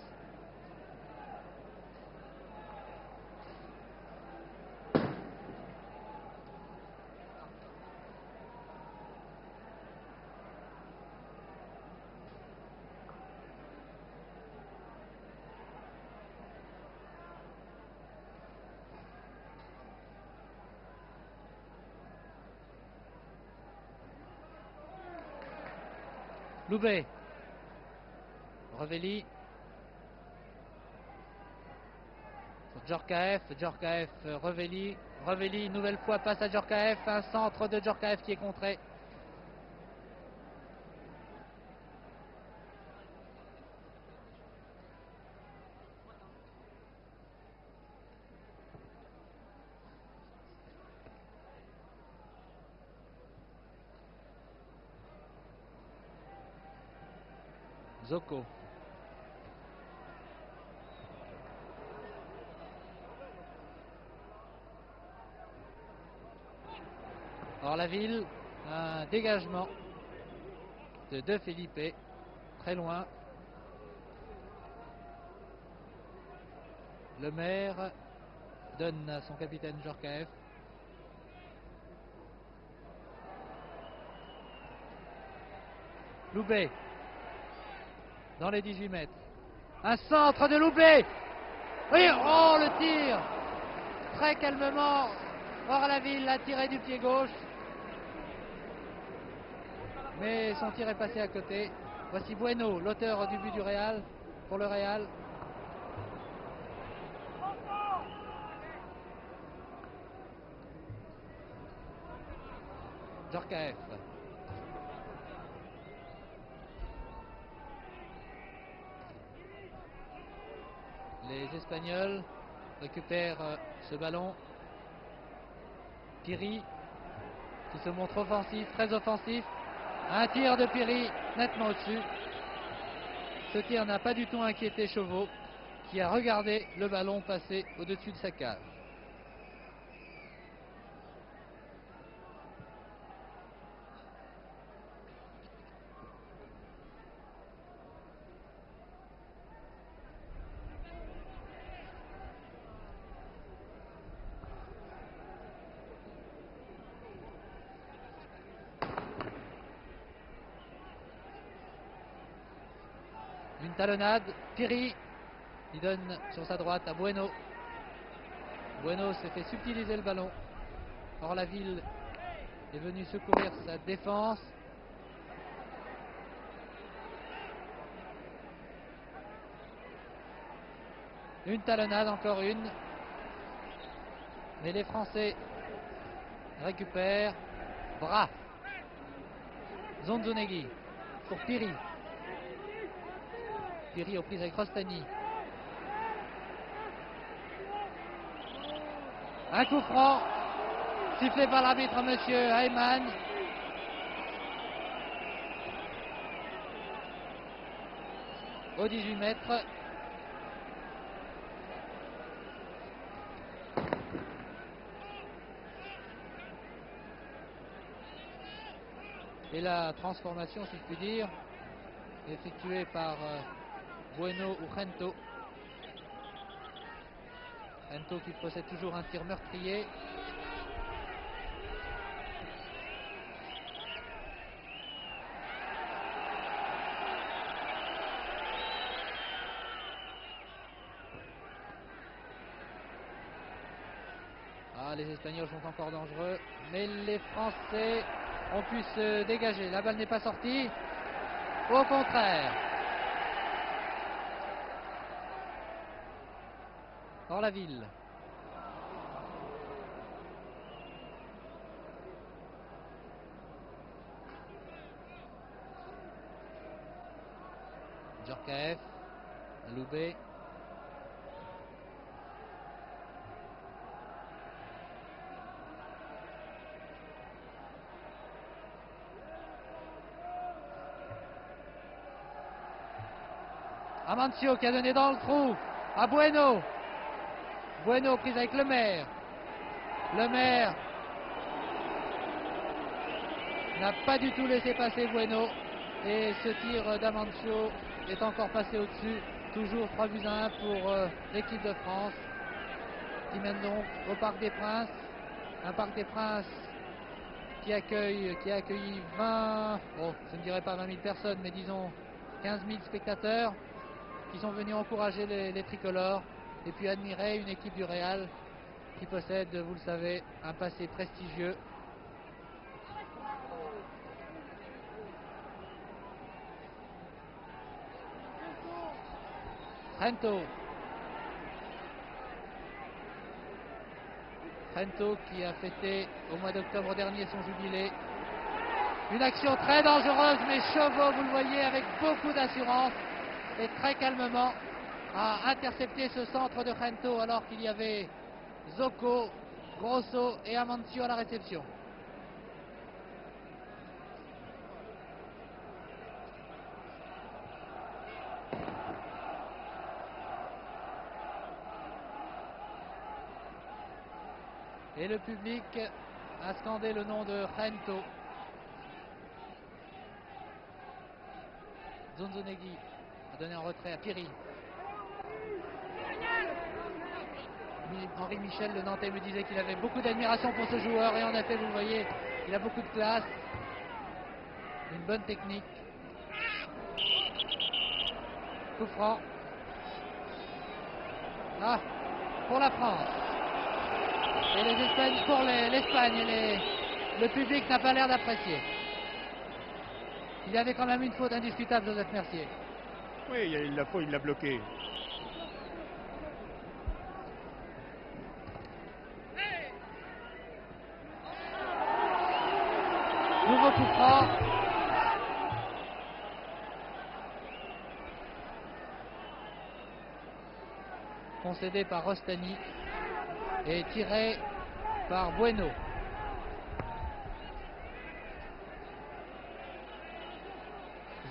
Loubet. Revelli. Djorkaeff. Djorkaeff, Revelli. Revelli, une nouvelle fois, passe à Djorkaeff. Un centre de Djorkaeff qui est contré. Zocco. Or la ville, un dégagement de Felipe, très loin. Le maire donne à son capitaine Djorkaeff. Loubet dans les 18 mètres. Un centre de Loubet. Oui, oh le tir très calmement. Or la ville a tiré du pied gauche. Mais son tir est passé à côté. Voici Bueno, l'auteur du but du Real, pour le Real. Djorkaeff. Les Espagnols récupèrent ce ballon. Piri qui se montre offensif, très offensif. Un tir de Piri nettement au-dessus. Ce tir n'a pas du tout inquiété Chauveau qui a regardé le ballon passer au-dessus de sa cage. Une Une talonnade, Piri, il donne sur sa droite à Bueno. Bueno s'est fait subtiliser le ballon. Or la ville est venue secourir sa défense. Une talonnade, encore une. Mais les Français récupèrent. Bras. Zonzonegui pour Piri. Piri aux prises avec Rostani. Un coup franc, sifflé par l'arbitre monsieur Ayman. Au 18 mètres. Et la transformation, si je puis dire, effectuée par Bueno ou Gento. Gento qui possède toujours un tir meurtrier. Ah, les Espagnols sont encore dangereux, mais les Français ont pu se dégager. La balle n'est pas sortie. Au contraire. Dans la ville. Djorkaeff, Loubet. Amancio qui a donné dans le trou à Bueno. Bueno prise avec Le Maire. Le Maire n'a pas du tout laissé passer Bueno. Et ce tir d'Amancio est encore passé au-dessus. Toujours 3-1 pour l'équipe de France, qui mène donc au Parc des Princes. Un Parc des Princes qui a accueilli 20, bon, je ne dirais pas 20 000 personnes, mais disons 15 000 spectateurs qui sont venus encourager les tricolores et puis admirer une équipe du Real qui possède, vous le savez, un passé prestigieux. Gento qui a fêté au mois d'octobre dernier son jubilé. Une action très dangereuse, mais Chauveau, vous le voyez, avec beaucoup d'assurance et très calmement a intercepté ce centre de Gento alors qu'il y avait Zoco, Grosso et Amancio à la réception. Et le public a scandé le nom de Gento. Zonzonegui a donné un retrait à Piri. Henri Michel, le Nantais, me disait qu'il avait beaucoup d'admiration pour ce joueur. Et en effet, vous le voyez, il a beaucoup de classe. Une bonne technique. Coup franc. Ah, pour la France. Et les Espagnes, pour l'Espagne, le public n'a pas l'air d'apprécier. Il y avait quand même une faute indiscutable, Joseph Mercier. Oui, il l'a bloqué. Nouveau coup franc. Concédé par Rostani et tiré par Bueno.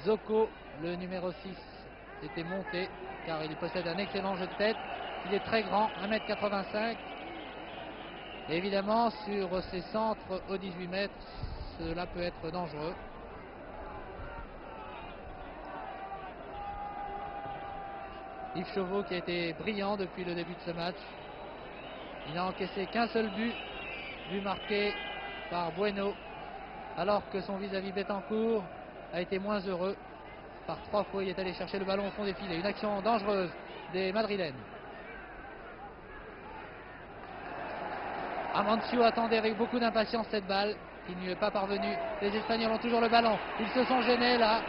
Zoco, le numéro 6, s'était monté car il possède un excellent jeu de tête. Il est très grand, 1m85. Et évidemment, sur ces centres au 18 mètres, cela peut être dangereux. Yves Chauveau qui a été brillant depuis le début de ce match. Il n'a encaissé qu'un seul but marqué par Bueno, alors que son vis-à-vis Betancourt a été moins heureux. Par 3 fois, il est allé chercher le ballon au fond des filets. Une action dangereuse des Madrilènes. Amancio attendait avec beaucoup d'impatience cette balle qui ne lui est pas parvenue. Les Espagnols ont toujours le ballon. Ils se sont gênés là.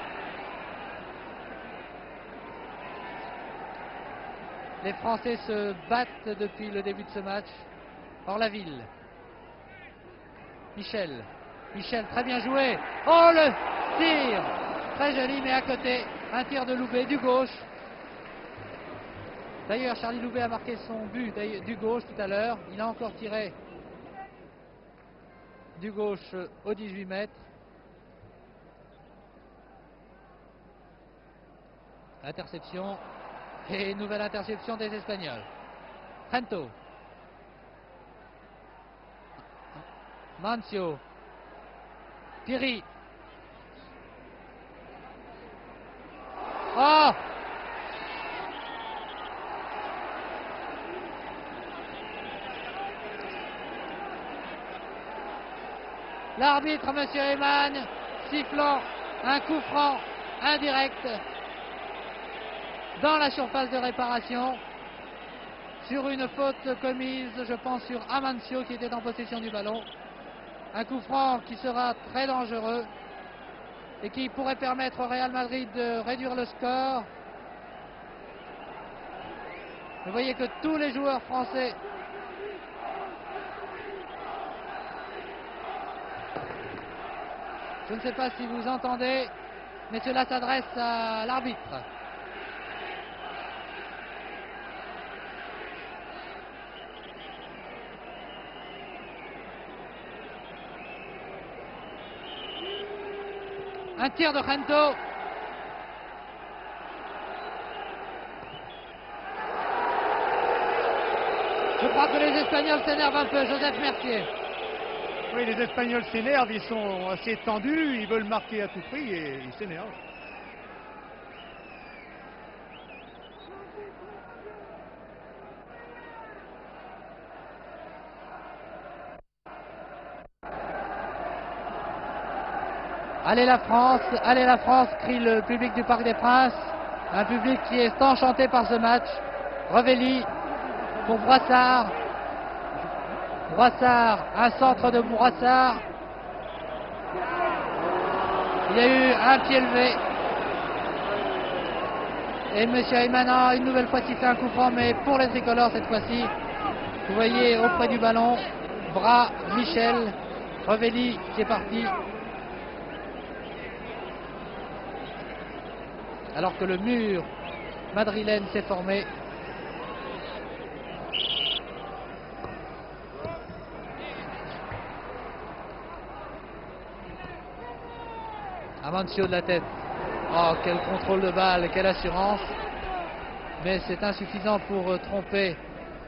Les Français se battent depuis le début de ce match. Orlaville. Michel. Michel, très bien joué. Oh, le tir! Très joli, mais à côté. Un tir de Loubet du gauche. D'ailleurs, Charlie Loubet a marqué son but du gauche tout à l'heure. Il a encore tiré du gauche au 18 mètres. Interception. Et nouvelle interception des Espagnols. Trento. Mancio. Piri. Oh! L'arbitre, M. Eman, sifflant un coup franc indirect dans la surface de réparation sur une faute commise, je pense, sur Amancio qui était en possession du ballon. Un coup franc qui sera très dangereux et qui pourrait permettre au Real Madrid de réduire le score. Vous voyez que tous les joueurs français je ne sais pas si vous entendez, mais cela s'adresse à l'arbitre. Un tir de Trento. Je crois que les Espagnols s'énervent un peu. Joseph Mercier. Oui, les Espagnols s'énervent, ils sont assez tendus, ils veulent marquer à tout prix et ils s'énervent. Allez la France, crie le public du Parc des Princes. Un public qui est enchanté par ce match. Revelli pour Boissard. Boissard, un centre de Boissard. Il y a eu un pied levé. Et M. Aymanan, une nouvelle fois, sifflé un coup franc, mais pour les tricolores cette fois-ci. Vous voyez auprès du ballon, Bras, Michel, Revelli qui est parti. Alors que le mur madrilène s'est formé. Amancio de la tête. Oh, quel contrôle de balle, quelle assurance. Mais c'est insuffisant pour tromper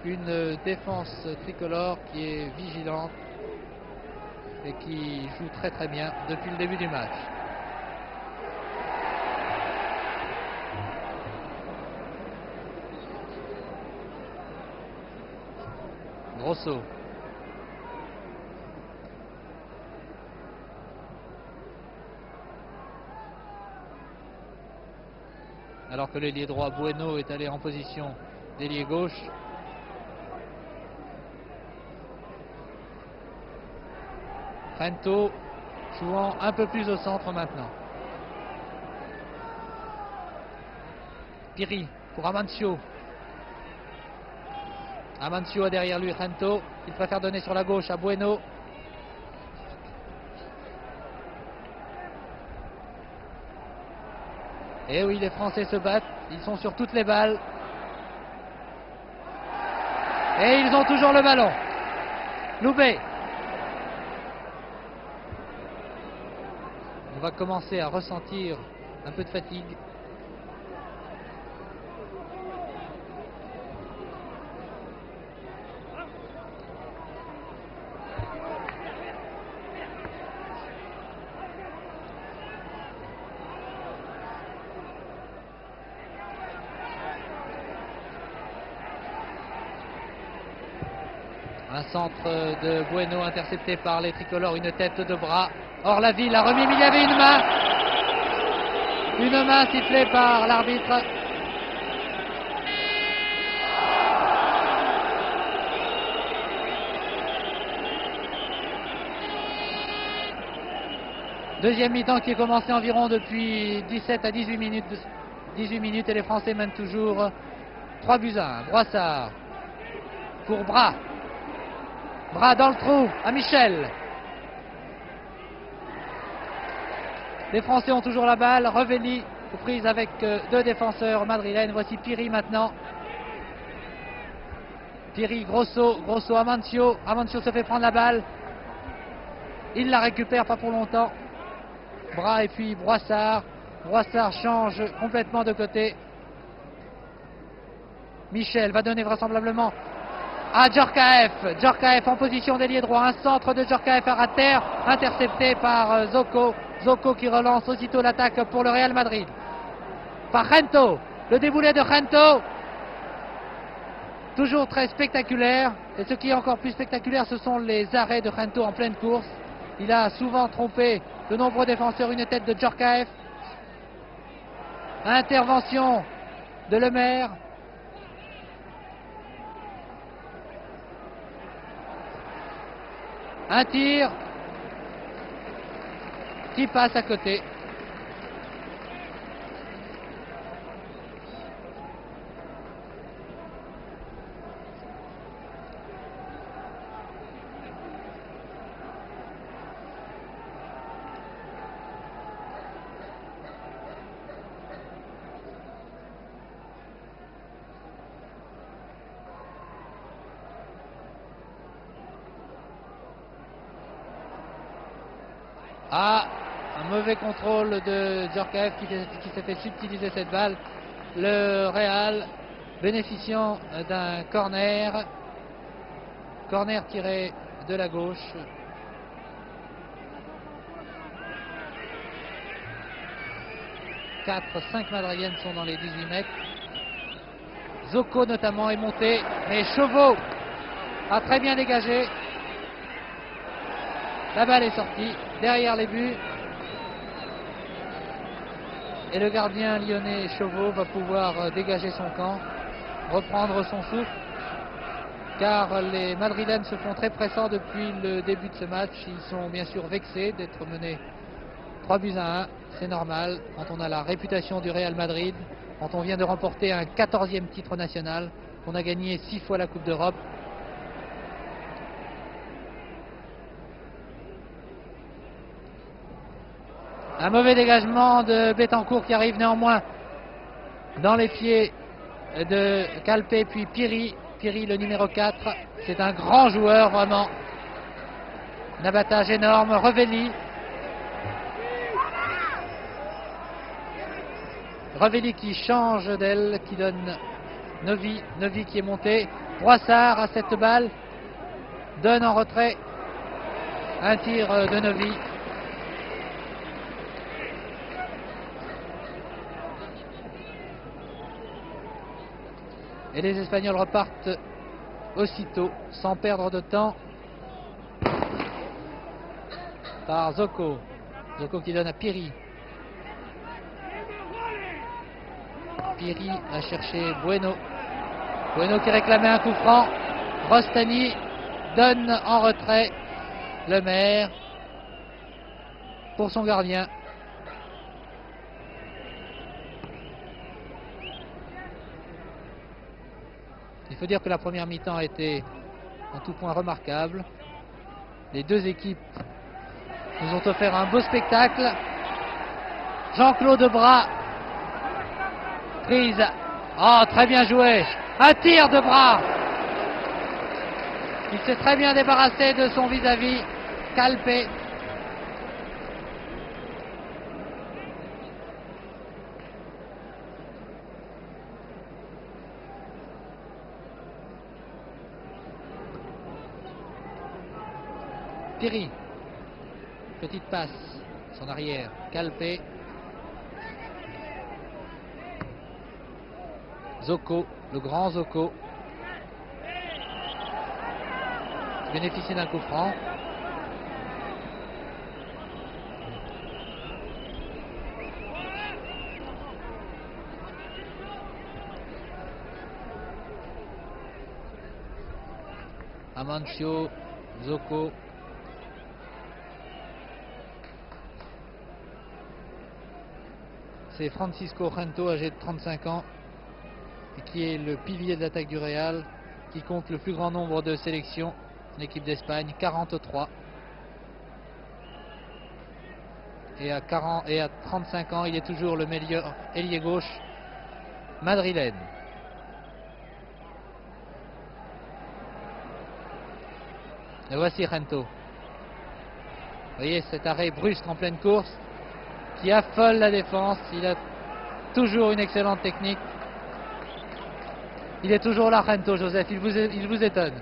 une défense tricolore qui est vigilante et qui joue très très bien depuis le début du match. Grosso. Alors que l'ailier droit Bueno est allé en position d'ailier gauche. Trento jouant un peu plus au centre maintenant. Piri pour Amancio. Amancio a derrière lui Trento. Il préfère donner sur la gauche à Bueno. Et oui, les Français se battent. Ils sont sur toutes les balles. Et ils ont toujours le ballon. Loubet. On va commencer à ressentir un peu de fatigue. Un centre de Bueno intercepté par les tricolores, une tête de Bras. Orlaville a remis, mais il y avait une main. Une main sifflée par l'arbitre. Deuxième mi-temps qui est commencé environ depuis 17 à 18 minutes. 18 minutes et les Français mènent toujours 3-1. Broissard pour Bras. Bras dans le trou à Michel. Les Français ont toujours la balle. Revelli aux prises avec deux défenseurs madrilènes. Voici Piri maintenant. Piri, Grosso, Grosso, Amancio. Amancio se fait prendre la balle. Il la récupère, pas pour longtemps. Bras et puis Broissard. Broissard change complètement de côté. Michel va donner vraisemblablement à Djorkaeff. Djorkaeff en position d'ailier droit. Un centre de Djorkaeff à terre, intercepté par Zoko. Zoko qui relance aussitôt l'attaque pour le Real Madrid. Par Gento. Le déboulé de Gento. Toujours très spectaculaire. Et ce qui est encore plus spectaculaire, ce sont les arrêts de Gento en pleine course. Il a souvent trompé de nombreux défenseurs. Une tête de Djorkaeff. Intervention de Lemaire. Un tir qui passe à côté. Ah, un mauvais contrôle de Djorkaeff qui s'est fait subtiliser cette balle. Le Real bénéficiant d'un corner. Corner tiré de la gauche. Quatre, 5 madrilènes sont dans les 18 mètres. Zoko notamment est monté, mais Chauveau a très bien dégagé. La balle est sortie derrière les buts. Et le gardien lyonnais Chauveau va pouvoir dégager son camp, reprendre son souffle. Car les Madrilènes se font très pressants depuis le début de ce match. Ils sont bien sûr vexés d'être menés 3-1. C'est normal quand on a la réputation du Real Madrid, quand on vient de remporter un 14e titre national, qu'on a gagné 6 fois la Coupe d'Europe. Un mauvais dégagement de Betancourt qui arrive néanmoins dans les pieds de Calpe, puis Piri. Piri, le numéro 4. C'est un grand joueur, vraiment. Un abattage énorme. Revelli. Revelli qui change d'aile, qui donne Novi. Novi qui est monté. Broissard à cette balle. Donne en retrait. Un tir de Novi. Et les Espagnols repartent aussitôt, sans perdre de temps, par Zoko. Zoko qui donne à Piri. Piri a cherché Bueno. Bueno qui réclamait un coup franc. Rostani donne en retrait. Lemaire pour son gardien. Il faut dire que la première mi-temps a été en tout point remarquable. Les deux équipes nous ont offert un beau spectacle. Jean-Claude Bras. Prise. Oh, très bien joué. Un tir de Bras. Il s'est très bien débarrassé de son vis-à-vis. Calpe. Piri. Petite passe. Son arrière. Calpe. Zoko. Le grand Zoko. Bénéficier d'un coup franc. Amancio, Zocco. C'est Francisco Gento, âgé de 35 ans, et qui est le pilier de l'attaque du Real, qui compte le plus grand nombre de sélections en équipe d'Espagne, 43. Et à 35 ans, il est toujours le meilleur ailier gauche madrilène. Et voici Gento. Vous voyez cet arrêt brusque en pleine course qui affole la défense. Il a toujours une excellente technique. Il est toujours là, Gento, Joseph. Il vous étonne.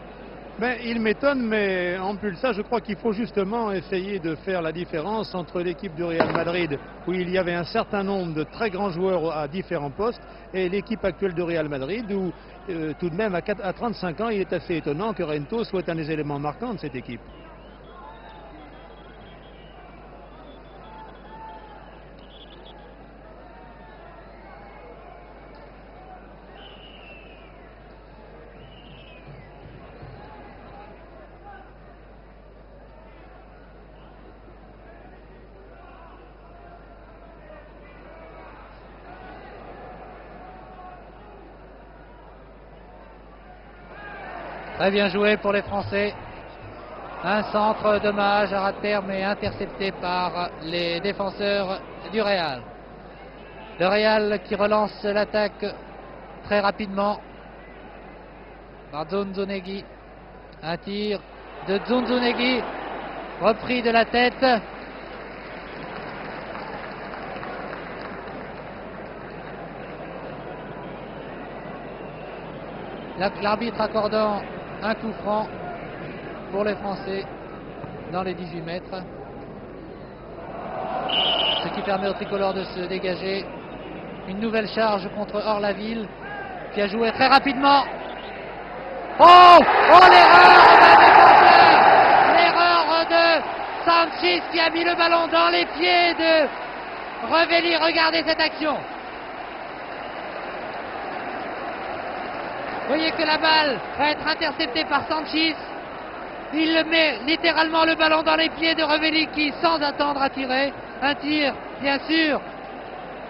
Ben, il m'étonne, mais en plus de ça, je crois qu'il faut justement essayer de faire la différence entre l'équipe du Real Madrid, où il y avait un certain nombre de très grands joueurs à différents postes, et l'équipe actuelle du Real Madrid, où tout de même à 35 ans, il est assez étonnant que Gento soit un des éléments marquants de cette équipe. Très bien joué pour les Français. Un centre dommage à ras de terre, mais intercepté par les défenseurs du Real. Le Real qui relance l'attaque très rapidement par Zunzunegui. Un tir de Zunzunegui repris de la tête. L'arbitre accordant un coup franc pour les Français dans les 18 mètres. Ce qui permet au tricolore de se dégager. Une nouvelle charge contre Orlaville qui a joué très rapidement. Oh, l'erreur des Français! L'erreur de Sanchis qui a mis le ballon dans les pieds de Revelli. Regardez cette action. Vous voyez que la balle va être interceptée par Sanchis. Il met littéralement le ballon dans les pieds de Revelli qui, sans attendre, a tiré. Un tir, bien sûr,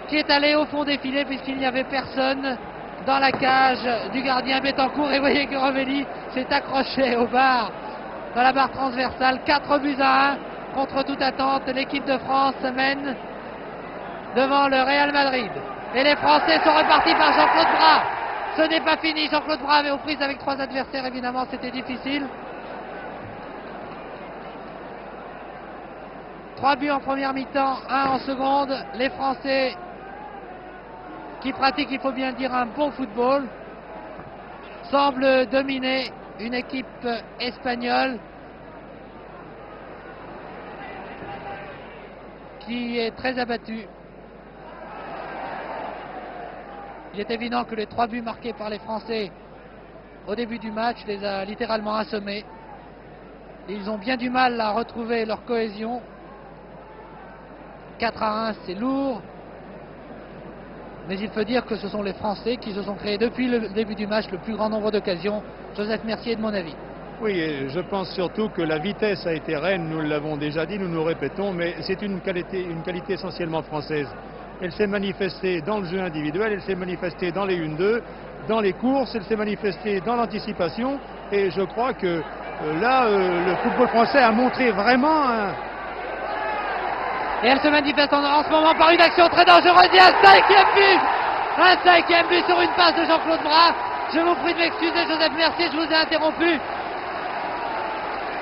qui est allé au fond des filets puisqu'il n'y avait personne dans la cage du gardien Betancourt. Et vous voyez que Revelli s'est accroché au bar, dans la barre transversale. 4-1 contre toute attente. L'équipe de France mène devant le Real Madrid. Et les Français sont repartis par Jean-Claude Bras. Ce n'est pas fini. Jean-Claude Bras avait aux prises avec 3 adversaires. Évidemment, c'était difficile. 3 buts en première mi-temps, 1 en seconde. Les Français qui pratiquent, il faut bien dire, un bon football, semblent dominer une équipe espagnole qui est très abattue. Il est évident que les 3 buts marqués par les Français au début du match les a littéralement assommés. Ils ont bien du mal à retrouver leur cohésion. 4-1, c'est lourd. Mais il faut dire que ce sont les Français qui se sont créés depuis le début du match le plus grand nombre d'occasions. Joseph Mercier, de mon avis. Oui, et je pense surtout que la vitesse a été reine, nous l'avons déjà dit, nous nous répétons, mais c'est une qualité essentiellement française. Elle s'est manifestée dans le jeu individuel, elle s'est manifestée dans les 1-2, dans les courses, elle s'est manifestée dans l'anticipation, et je crois que là, le football français a montré vraiment un... Et elle se manifeste en ce moment par une action très dangereuse. Il y a un 5e but sur une passe de Jean-Claude Bras. Je vous prie de m'excuser, Joseph Mercier, je vous ai interrompu.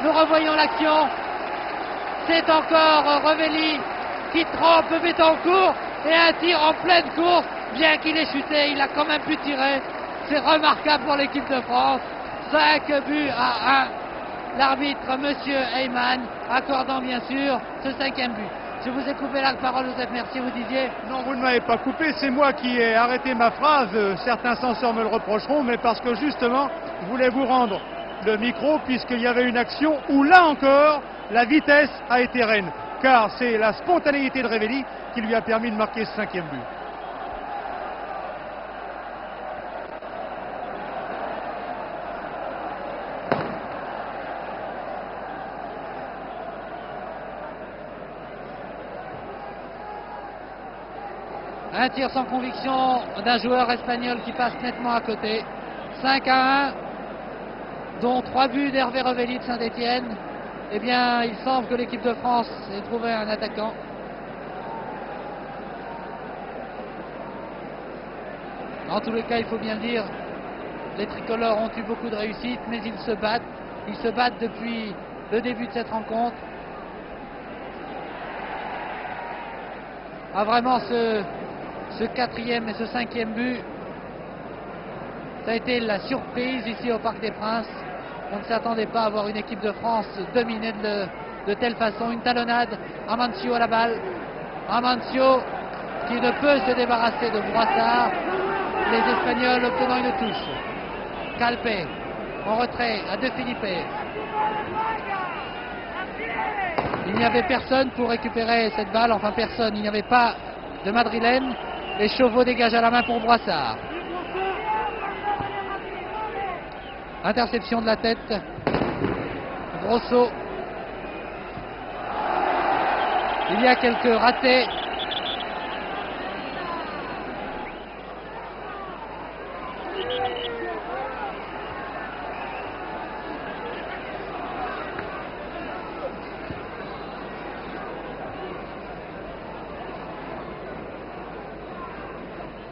Nous revoyons l'action. C'est encore Revelli qui trempe Betancourt et un tir en pleine course. Bien qu'il ait chuté, il a quand même pu tirer. C'est remarquable pour l'équipe de France. 5 buts à 1. L'arbitre, Monsieur Heyman, accordant bien sûr ce 5e but. Je vous ai coupé la parole, Joseph Mercier, vous disiez... Non, vous ne m'avez pas coupé, c'est moi qui ai arrêté ma phrase. Certains censeurs me le reprocheront, mais parce que justement, je voulais vous rendre le micro, puisqu'il y avait une action où, là encore, la vitesse a été reine. Car c'est la spontanéité de Revelli qui lui a permis de marquer ce 5e but. Un tir sans conviction d'un joueur espagnol qui passe nettement à côté. 5-1, dont 3 buts d'Hervé Revelli de Saint-Étienne. Eh bien, il semble que l'équipe de France ait trouvé un attaquant. En tous les cas, il faut bien le dire, les tricolores ont eu beaucoup de réussite, mais ils se battent. Ils se battent depuis le début de cette rencontre. Ah, vraiment, ce 4e et ce 5e but, ça a été la surprise ici au Parc des Princes. On ne s'attendait pas à voir une équipe de France dominée de telle façon. Une talonnade, Amancio à la balle. Amancio qui ne peut se débarrasser de Broissard. Les Espagnols obtenant une touche. Calpe en retrait à De Philippe. Il n'y avait personne pour récupérer cette balle, enfin personne, il n'y avait pas de madrilène. Et Chauveau dégage à la main pour Broissard. Interception de la tête. Grosso. Il y a quelques ratés.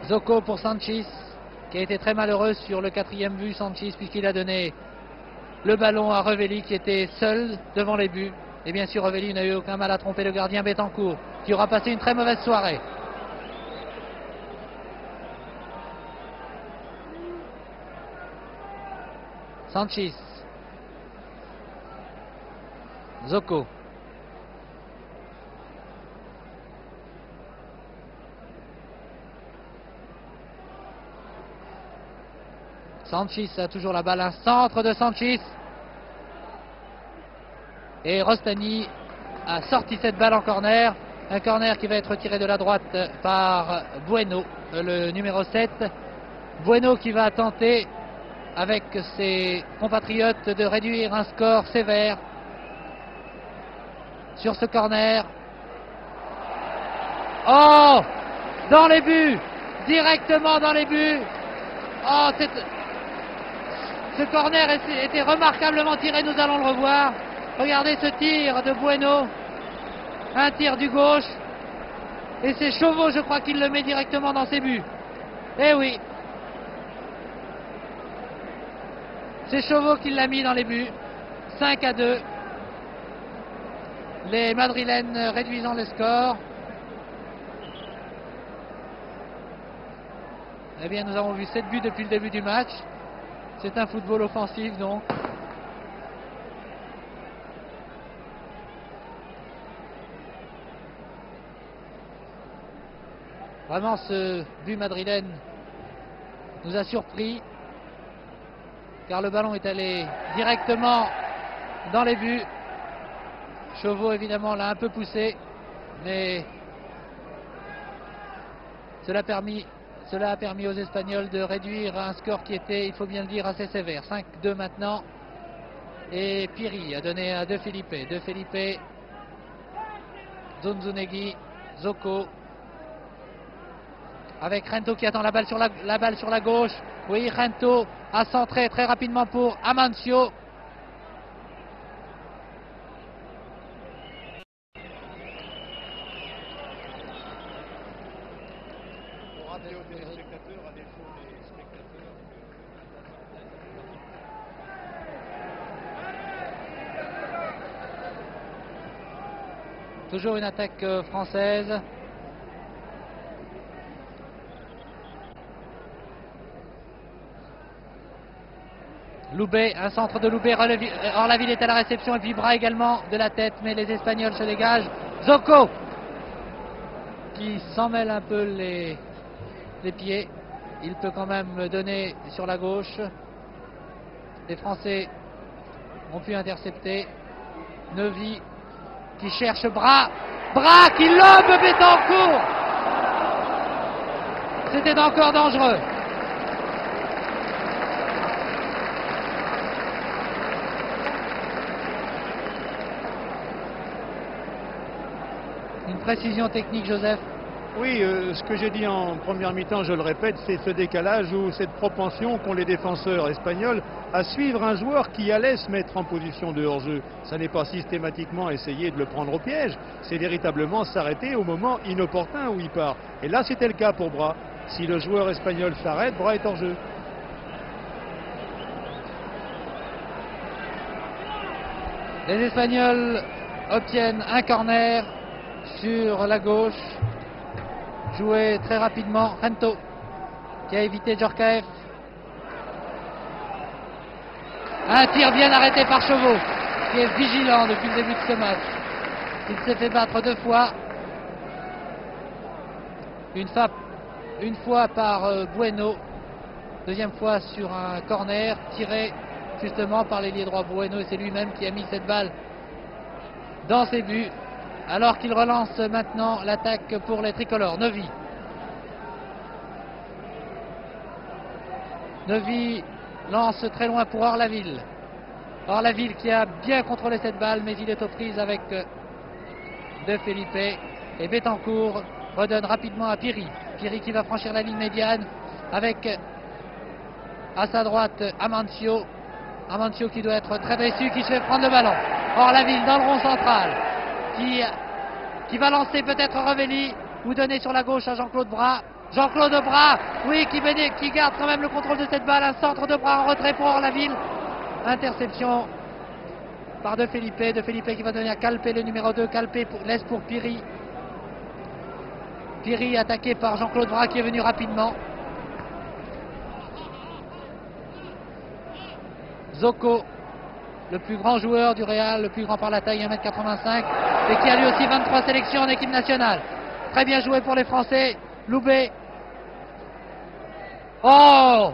Zocco pour Sanchis, qui a été très malheureux sur le 4e but. Sanchis, puisqu'il a donné le ballon à Revelli, qui était seul devant les buts. Et bien sûr, Revelli n'a eu aucun mal à tromper le gardien Betancourt, qui aura passé une très mauvaise soirée. Sanchis. Zocco. Sanchis a toujours la balle, un centre de Sanchis. Et Rostani a sorti cette balle en corner. Un corner qui va être tiré de la droite par Bueno, le numéro 7. Bueno qui va tenter avec ses compatriotes de réduire un score sévère sur ce corner. Oh! Dans les buts! Directement dans les buts! Oh, ce corner était remarquablement tiré, nous allons le revoir. Regardez ce tir de Bueno. Un tir du gauche. Et c'est Chauveau, je crois, qu'il le met directement dans ses buts. Eh oui. C'est Chauveau qui l'a mis dans les buts. 5-2. Les Madrilènes réduisant le score. Eh bien, nous avons vu 7 buts depuis le début du match. C'est un football offensif, donc. Vraiment, ce but madrilène nous a surpris, car le ballon est allé directement dans les buts. Chauveau, évidemment, l'a un peu poussé, mais cela a permis aux Espagnols de réduire un score qui était, il faut bien le dire, assez sévère. 5-2 maintenant. Et Piri a donné à De Philippe. De Philippe, Zunzunegui, Zocco. Avec Rento qui attend la balle sur la gauche. Oui, Rento a centré très rapidement pour Amancio. Toujours une attaque française. Loubet, un centre de Loubet, Orlaville est à la réception et puis Bras également de la tête, mais les Espagnols se dégagent. Zocco qui s'en mêle un peu les pieds. Il peut quand même donner sur la gauche. Les Français ont pu intercepter. Neuvy qui cherche Bras. Bras qui lobe Betancourt. C'était encore dangereux. Une précision technique, Joseph. Oui, ce que j'ai dit en première mi-temps, je le répète, c'est ce décalage ou cette propension qu'ont les défenseurs espagnols à suivre un joueur qui allait se mettre en position de hors-jeu. Ça n'est pas systématiquement essayer de le prendre au piège, c'est véritablement s'arrêter au moment inopportun où il part. Et là, c'était le cas pour Bras. Si le joueur espagnol s'arrête, Bras est hors-jeu. Les Espagnols obtiennent un corner sur la gauche, joué très rapidement. Rento qui a évité Djorkaeff. Un tir bien arrêté par Chauveau, qui est vigilant depuis le début de ce match. Il s'est fait battre 2 fois. Une fois par Bueno, deuxième fois sur un corner tiré justement par l'ailier droit Bueno, et c'est lui-même qui a mis cette balle dans ses buts, alors qu'il relance maintenant l'attaque pour les tricolores. Neuvy lance très loin pour Orlaville. Orlaville qui a bien contrôlé cette balle, mais il est aux prises avec De Felipe, et Betancourt redonne rapidement à Piri. Piri qui va franchir la ligne médiane avec à sa droite Amancio. Amancio qui doit être très déçu, qui se fait prendre le ballon. Orlaville dans le rond central, qui va lancer peut-être Revelli ou donner sur la gauche à Jean-Claude Bras. Jean-Claude Bras, oui, qui garde quand même le contrôle de cette balle. Un centre de Bras en retrait pour Orlaville. Interception par De Felipe. De Felipe qui va donner à Calpe, le numéro 2. Calpe laisse pour Piri. Piri attaqué par Jean-Claude Bras qui est venu rapidement. Zocco, le plus grand joueur du Real, le plus grand par la taille, 1m85, et qui a lui aussi 23 sélections en équipe nationale. Très bien joué pour les Français. Loubet. Oh,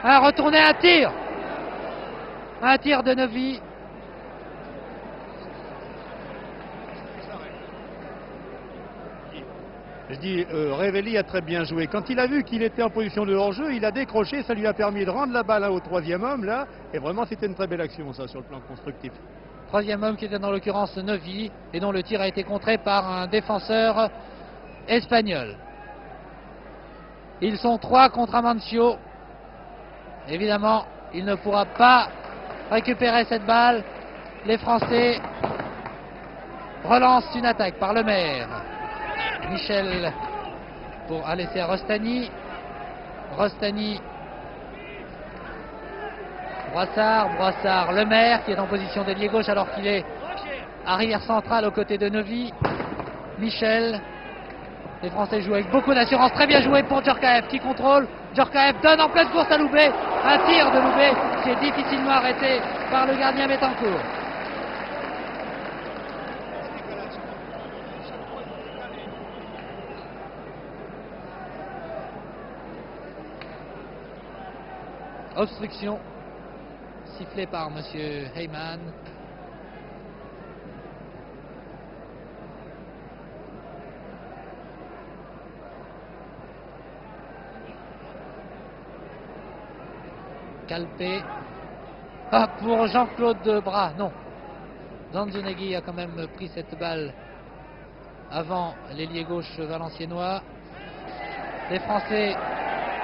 un retourné, un tir de Neuvy. Je dis, Revelli a très bien joué. Quand il a vu qu'il était en position de hors-jeu, il a décroché, ça lui a permis de rendre la balle au troisième homme, là. Et vraiment, c'était une très belle action, ça, sur le plan constructif. Troisième homme qui était dans l'occurrence Neuvy, et dont le tir a été contré par un défenseur espagnol. Ils sont 3 contre Amancio. Évidemment, il ne pourra pas récupérer cette balle. Les Français relancent une attaque par Lemaire. Michel pour laisser à Rostani. Brassard, Lemaire qui est en position d'ailier gauche alors qu'il est arrière central aux côtés de Neuvy. Michel. Les Français jouent avec beaucoup d'assurance. Très bien joué pour Djorkaeff qui contrôle. Djorkaeff donne en pleine course à Loubet. Un tir de Loubet qui est difficilement arrêté par le gardien Betancourt. Obstruction sifflée par monsieur Heyman. Calpe. Ah, pour Jean-Claude Bras, non. Zanzonegui a quand même pris cette balle avant l'ailier gauche valenciennois. Les Français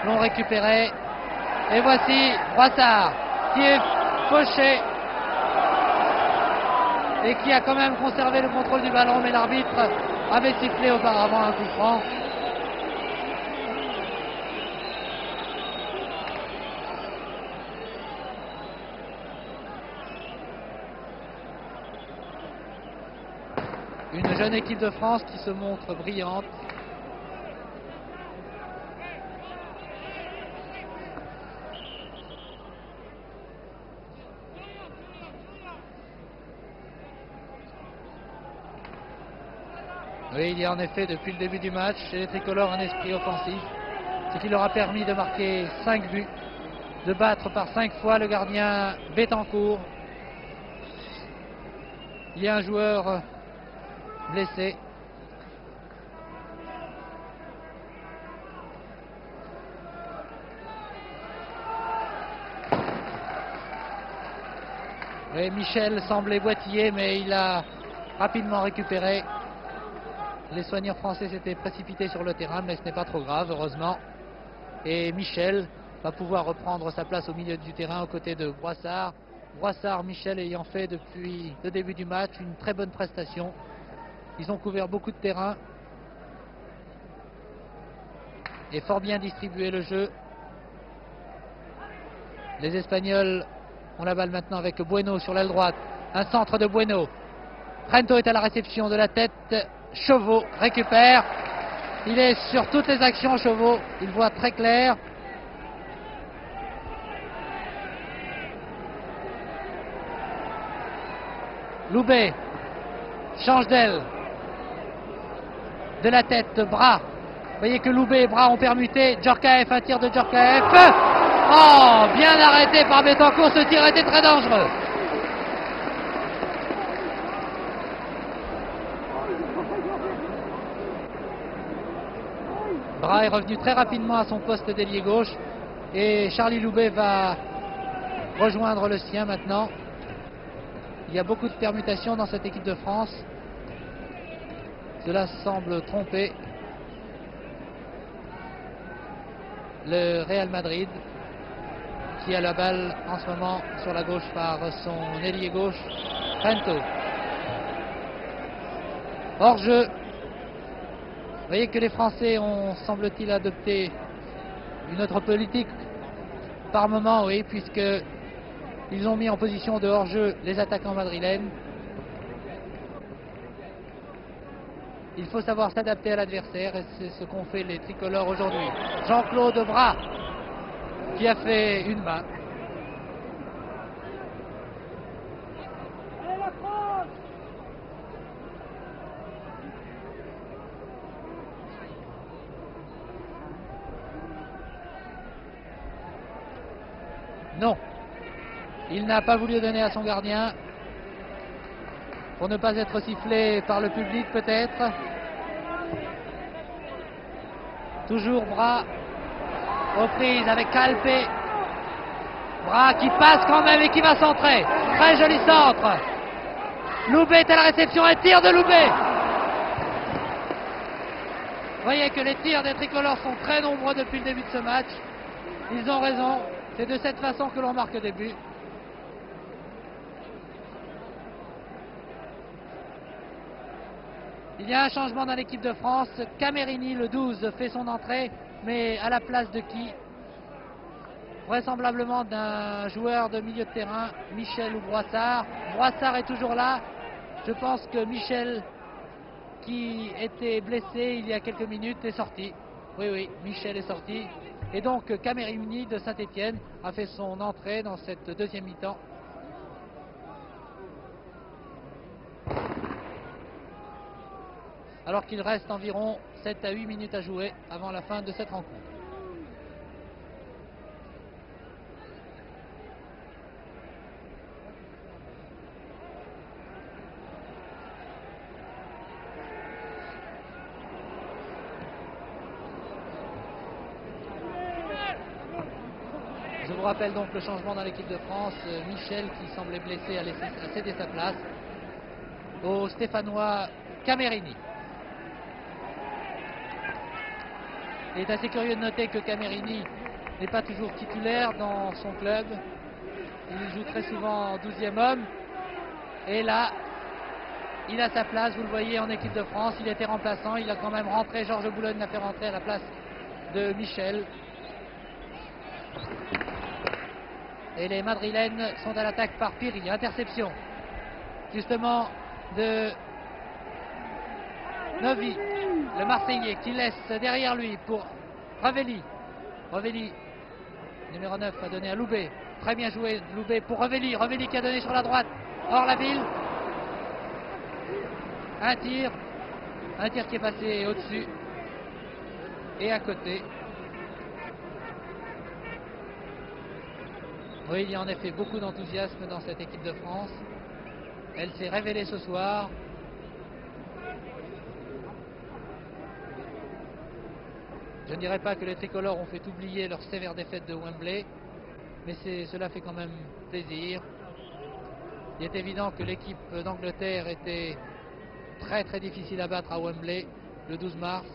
l'ont récupéré. Et voici Brassard qui est fauché et qui a quand même conservé le contrôle du ballon, mais l'arbitre avait sifflé auparavant un coup franc. Une jeune équipe de France qui se montre brillante. Oui, il y a en effet depuis le début du match chez les tricolores un esprit offensif, ce qui leur a permis de marquer 5 buts, de battre par 5 fois le gardien Betancourt. Il y a un joueur blessé. Et Michel semblait boitiller, mais il a rapidement récupéré Les soigneurs français s'étaient précipités sur le terrain, mais ce n'est pas trop grave, heureusement. Et Michel va pouvoir reprendre sa place au milieu du terrain aux côtés de Boissard. Boissard, Michel ayant fait depuis le début du match une très bonne prestation. Ils ont couvert beaucoup de terrain et fort bien distribué le jeu. Les Espagnols ont la balle maintenant avec Bueno sur l'aile droite. Un centre de Bueno. Rento est à la réception de la tête. Chauveau récupère. Il est sur toutes les actions, Chauveau. Il voit très clair. Loubet change d'aile. De la tête, Bras. Vous voyez que Loubet et Bras ont permuté. Djorkaeff, un tir de Djorkaeff. Oh, bien arrêté par Betancourt. Ce tir était très dangereux. Bras est revenu très rapidement à son poste d'ailier gauche et Charlie Loubet va rejoindre le sien maintenant. Il y a beaucoup de permutations dans cette équipe de France. Cela semble tromper le Real Madrid qui a la balle en ce moment sur la gauche par son ailier gauche, Rento. Hors jeu. Vous voyez que les Français ont, semble-t-il, adopté une autre politique par moment, oui, puisqu'ils ont mis en position de hors-jeu les attaquants madrilènes. Il faut savoir s'adapter à l'adversaire et c'est ce qu'ont fait les tricolores aujourd'hui. Jean-Claude Bras qui a fait une main. Non, il n'a pas voulu donner à son gardien pour ne pas être sifflé par le public peut-être. Toujours Bras aux prises avec Calpe. Bras qui passe quand même et qui va centrer. Très joli centre. Loubet est à la réception, un tir de Loubet. Vous voyez que les tirs des tricolores sont très nombreux depuis le début de ce match. Ils ont raison. C'est de cette façon que l'on marque des buts. Il y a un changement dans l'équipe de France. Camerini, le 12, fait son entrée, mais à la place de qui? Vraisemblablement d'un joueur de milieu de terrain, Michel ou Boissard. Boissard est toujours là. Je pense que Michel, qui était blessé il y a quelques minutes, est sorti. Oui, oui, Michel est sorti. Et donc Camerini de Saint-Étienne a fait son entrée dans cette deuxième mi-temps. Alors qu'il reste environ 7 à 8 minutes à jouer avant la fin de cette rencontre. Je vous rappelle donc le changement dans l'équipe de France. Michel, qui semblait blessé, a cédé sa place au Stéphanois Camerini. Il est assez curieux de noter que Camerini n'est pas toujours titulaire dans son club. Il joue très souvent en 12e homme. Et là, il a sa place, vous le voyez, en équipe de France. Il était remplaçant, il a quand même rentré. Georges Boulogne l'a fait rentrer à la place de Michel. Et les Madrilènes sont à l'attaque par Piri. Interception justement de Novi, le Marseillais, qui laisse derrière lui pour Ravelli. Ravelli, numéro 9, a donné à Loubet. Très bien joué Loubet pour Ravelli. Ravelli qui a donné sur la droite. Hors la ville. Un tir qui est passé au-dessus et à côté. Oui, il y a en effet beaucoup d'enthousiasme dans cette équipe de France. Elle s'est révélée ce soir. Je ne dirais pas que les tricolores ont fait oublier leur sévère défaite de Wembley, mais cela fait quand même plaisir. Il est évident que l'équipe d'Angleterre était très très difficile à battre à Wembley, le 12 mars.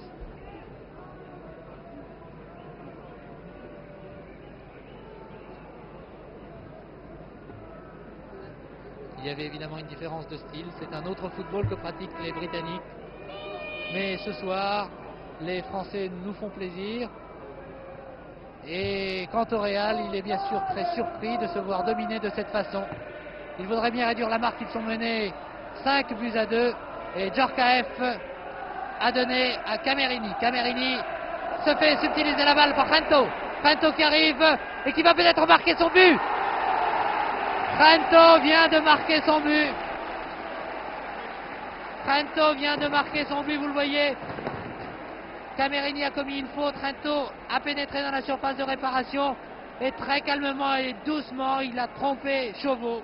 Il y avait évidemment une différence de style. C'est un autre football que pratiquent les Britanniques. Mais ce soir, les Français nous font plaisir. Et quant au Real, il est bien sûr très surpris de se voir dominer de cette façon. Il voudrait bien réduire la marque. Ils sont menés 5-2. Et Djorkaeff a donné à Camerini. Camerini se fait subtiliser la balle par Rento. Rento qui arrive et qui va peut-être marquer son but. Rento vient de marquer son but. Rento vient de marquer son but, vous le voyez. Camerini a commis une faute. Rento a pénétré dans la surface de réparation. Et très calmement et doucement, il a trompé Chauveau.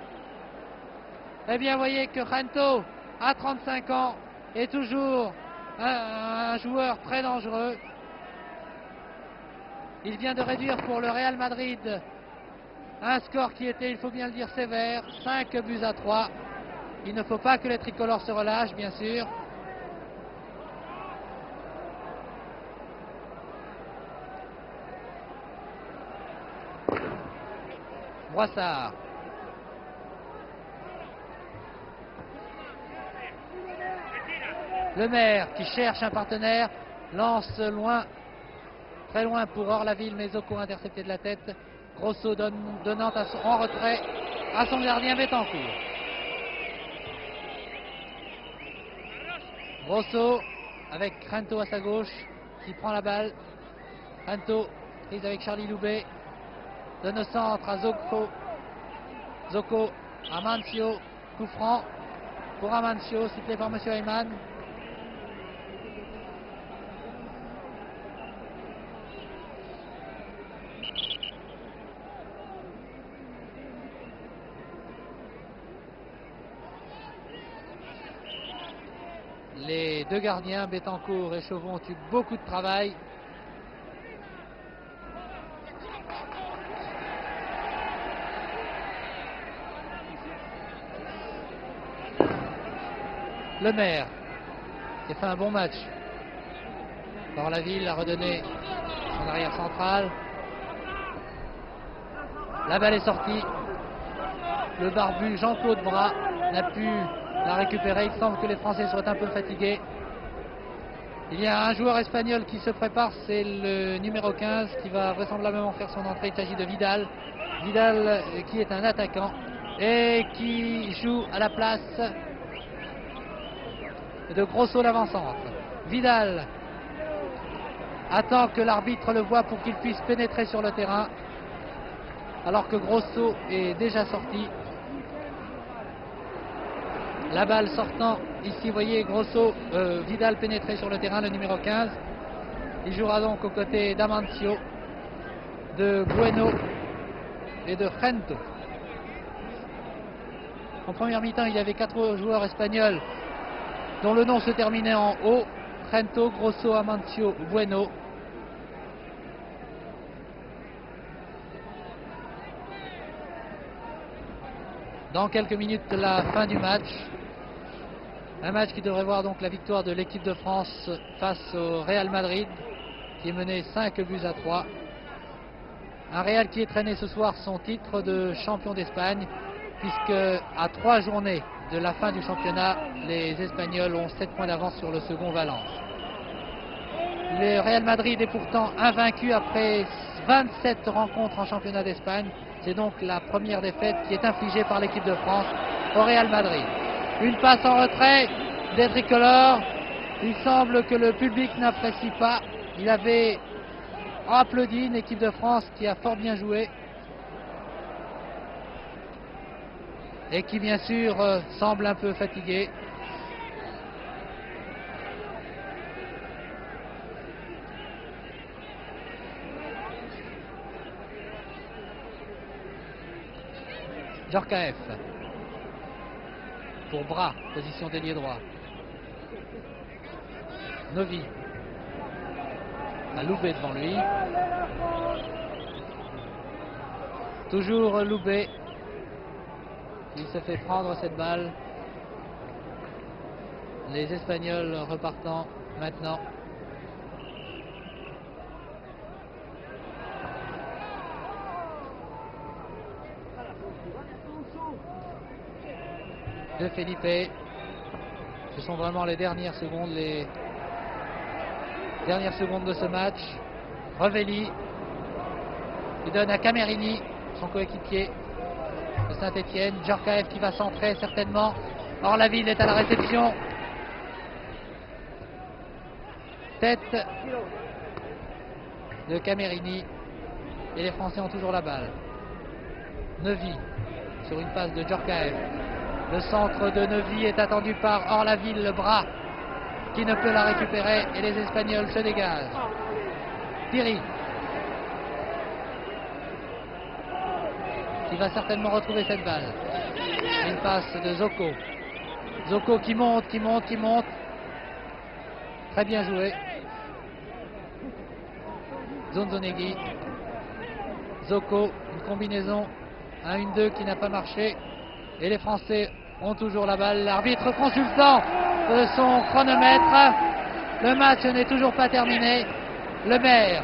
Eh bien, vous voyez que Rento, à 35 ans, est toujours un joueur très dangereux. Il vient de réduire pour le Real Madrid un score qui était, il faut bien le dire, sévère, 5-3. Il ne faut pas que les tricolores se relâchent, bien sûr. Boissard. Le maire qui cherche un partenaire, lance loin, très loin pour Orlaville, mais Zoko intercepté de la tête. Grosso donnant en retrait à son gardien Betancourt. Grosso avec Rento à sa gauche qui prend la balle. Rento prise avec Charlie Loubet. Donne au centre à Zoko. Zoko, Amancio, coup franc pour Amancio, sifflé par M. Heyman. Les deux gardiens, Betancourt et Chauveau, ont eu beaucoup de travail. Le maire qui a fait un bon match. Orlaville a redonné son arrière central. La balle est sortie. Le barbu Jean-Claude Bras n'a pu la récupérer. Il semble que les Français soient un peu fatigués. Il y a un joueur espagnol qui se prépare, c'est le numéro 15 qui va vraisemblablement faire son entrée. Il s'agit de Vidal. Vidal qui est un attaquant et qui joue à la place de Grosso, l'avant-centre. Vidal attend que l'arbitre le voie pour qu'il puisse pénétrer sur le terrain, alors que Grosso est déjà sorti. La balle sortant ici, vous voyez Grosso, Vidal pénétré sur le terrain, le numéro 15. Il jouera donc aux côtés d'Amancio, de Bueno et de Rento. En première mi-temps, il y avait 4 joueurs espagnols dont le nom se terminait en O. Rento, Grosso, Amancio, Bueno. Dans quelques minutes, la fin du match. Un match qui devrait voir donc la victoire de l'équipe de France face au Real Madrid, qui est mené 5-3. Un Real qui est traîné ce soir son titre de champion d'Espagne, puisque à 3 journées de la fin du championnat, les Espagnols ont 7 points d'avance sur le second Valence. Le Real Madrid est pourtant invaincu après 27 rencontres en championnat d'Espagne. C'est donc la première défaite qui est infligée par l'équipe de France au Real Madrid. Une passe en retrait des tricolores. Il semble que le public n'apprécie pas. Il avait applaudi une équipe de France qui a fort bien joué et qui bien sûr semble un peu fatiguée. Djorkaeff pour Bras, position d'ailier droit. Novi a Loubet devant lui. Toujours Loubet. Il se fait prendre cette balle. Les Espagnols repartant maintenant. De Felipe. Ce sont vraiment les dernières secondes de ce match. Revelli. Il donne à Camerini, son coéquipier de Saint-Etienne. Djorkaeff qui va centrer certainement. Or la ville est à la réception. Tête de Camerini. Et les Français ont toujours la balle. Neuvy sur une passe de Djorkaeff. Le centre de Neuvy est attendu par Orlaville, le bras qui ne peut la récupérer et les Espagnols se dégagent. Piri qui va certainement retrouver cette balle. Une passe de Zoko. Zoko qui monte. Très bien joué. Zonzonegui. Zoko, une combinaison 1-1-2 qui n'a pas marché. Et les Français ont toujours la balle. L'arbitre consultant son chronomètre. Le match n'est toujours pas terminé. Le maire.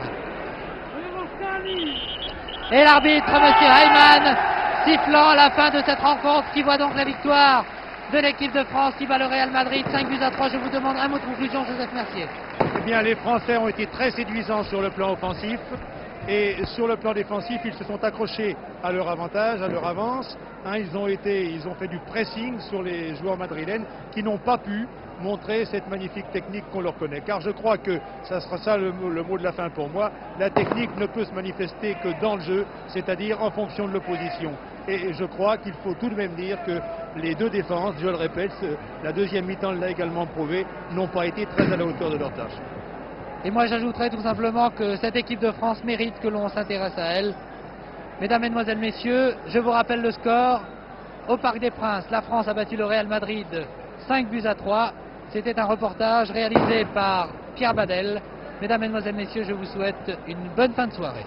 Et l'arbitre, M. Heyman, sifflant la fin de cette rencontre qui voit donc la victoire de l'équipe de France qui bat le Real Madrid 5-3. Je vous demande un mot de conclusion, Joseph Mercier. Eh bien, les Français ont été très séduisants sur le plan offensif. Et sur le plan défensif, ils se sont accrochés à leur avantage, à leur avance. Ils ont fait du pressing sur les joueurs madrilènes qui n'ont pas pu montrer cette magnifique technique qu'on leur connaît. Car je crois que ça sera ça le mot de la fin pour moi. La technique ne peut se manifester que dans le jeu, c'est-à-dire en fonction de l'opposition. Et je crois qu'il faut tout de même dire que les deux défenses, je le répète, la deuxième mi-temps l'a également prouvé, n'ont pas été très à la hauteur de leur tâche. Et moi j'ajouterais tout simplement que cette équipe de France mérite que l'on s'intéresse à elle. Mesdames, Mesdemoiselles, Messieurs, je vous rappelle le score. Au Parc des Princes, la France a battu le Real Madrid 5-3. C'était un reportage réalisé par Pierre Badel. Mesdames, Mesdemoiselles, Messieurs, je vous souhaite une bonne fin de soirée.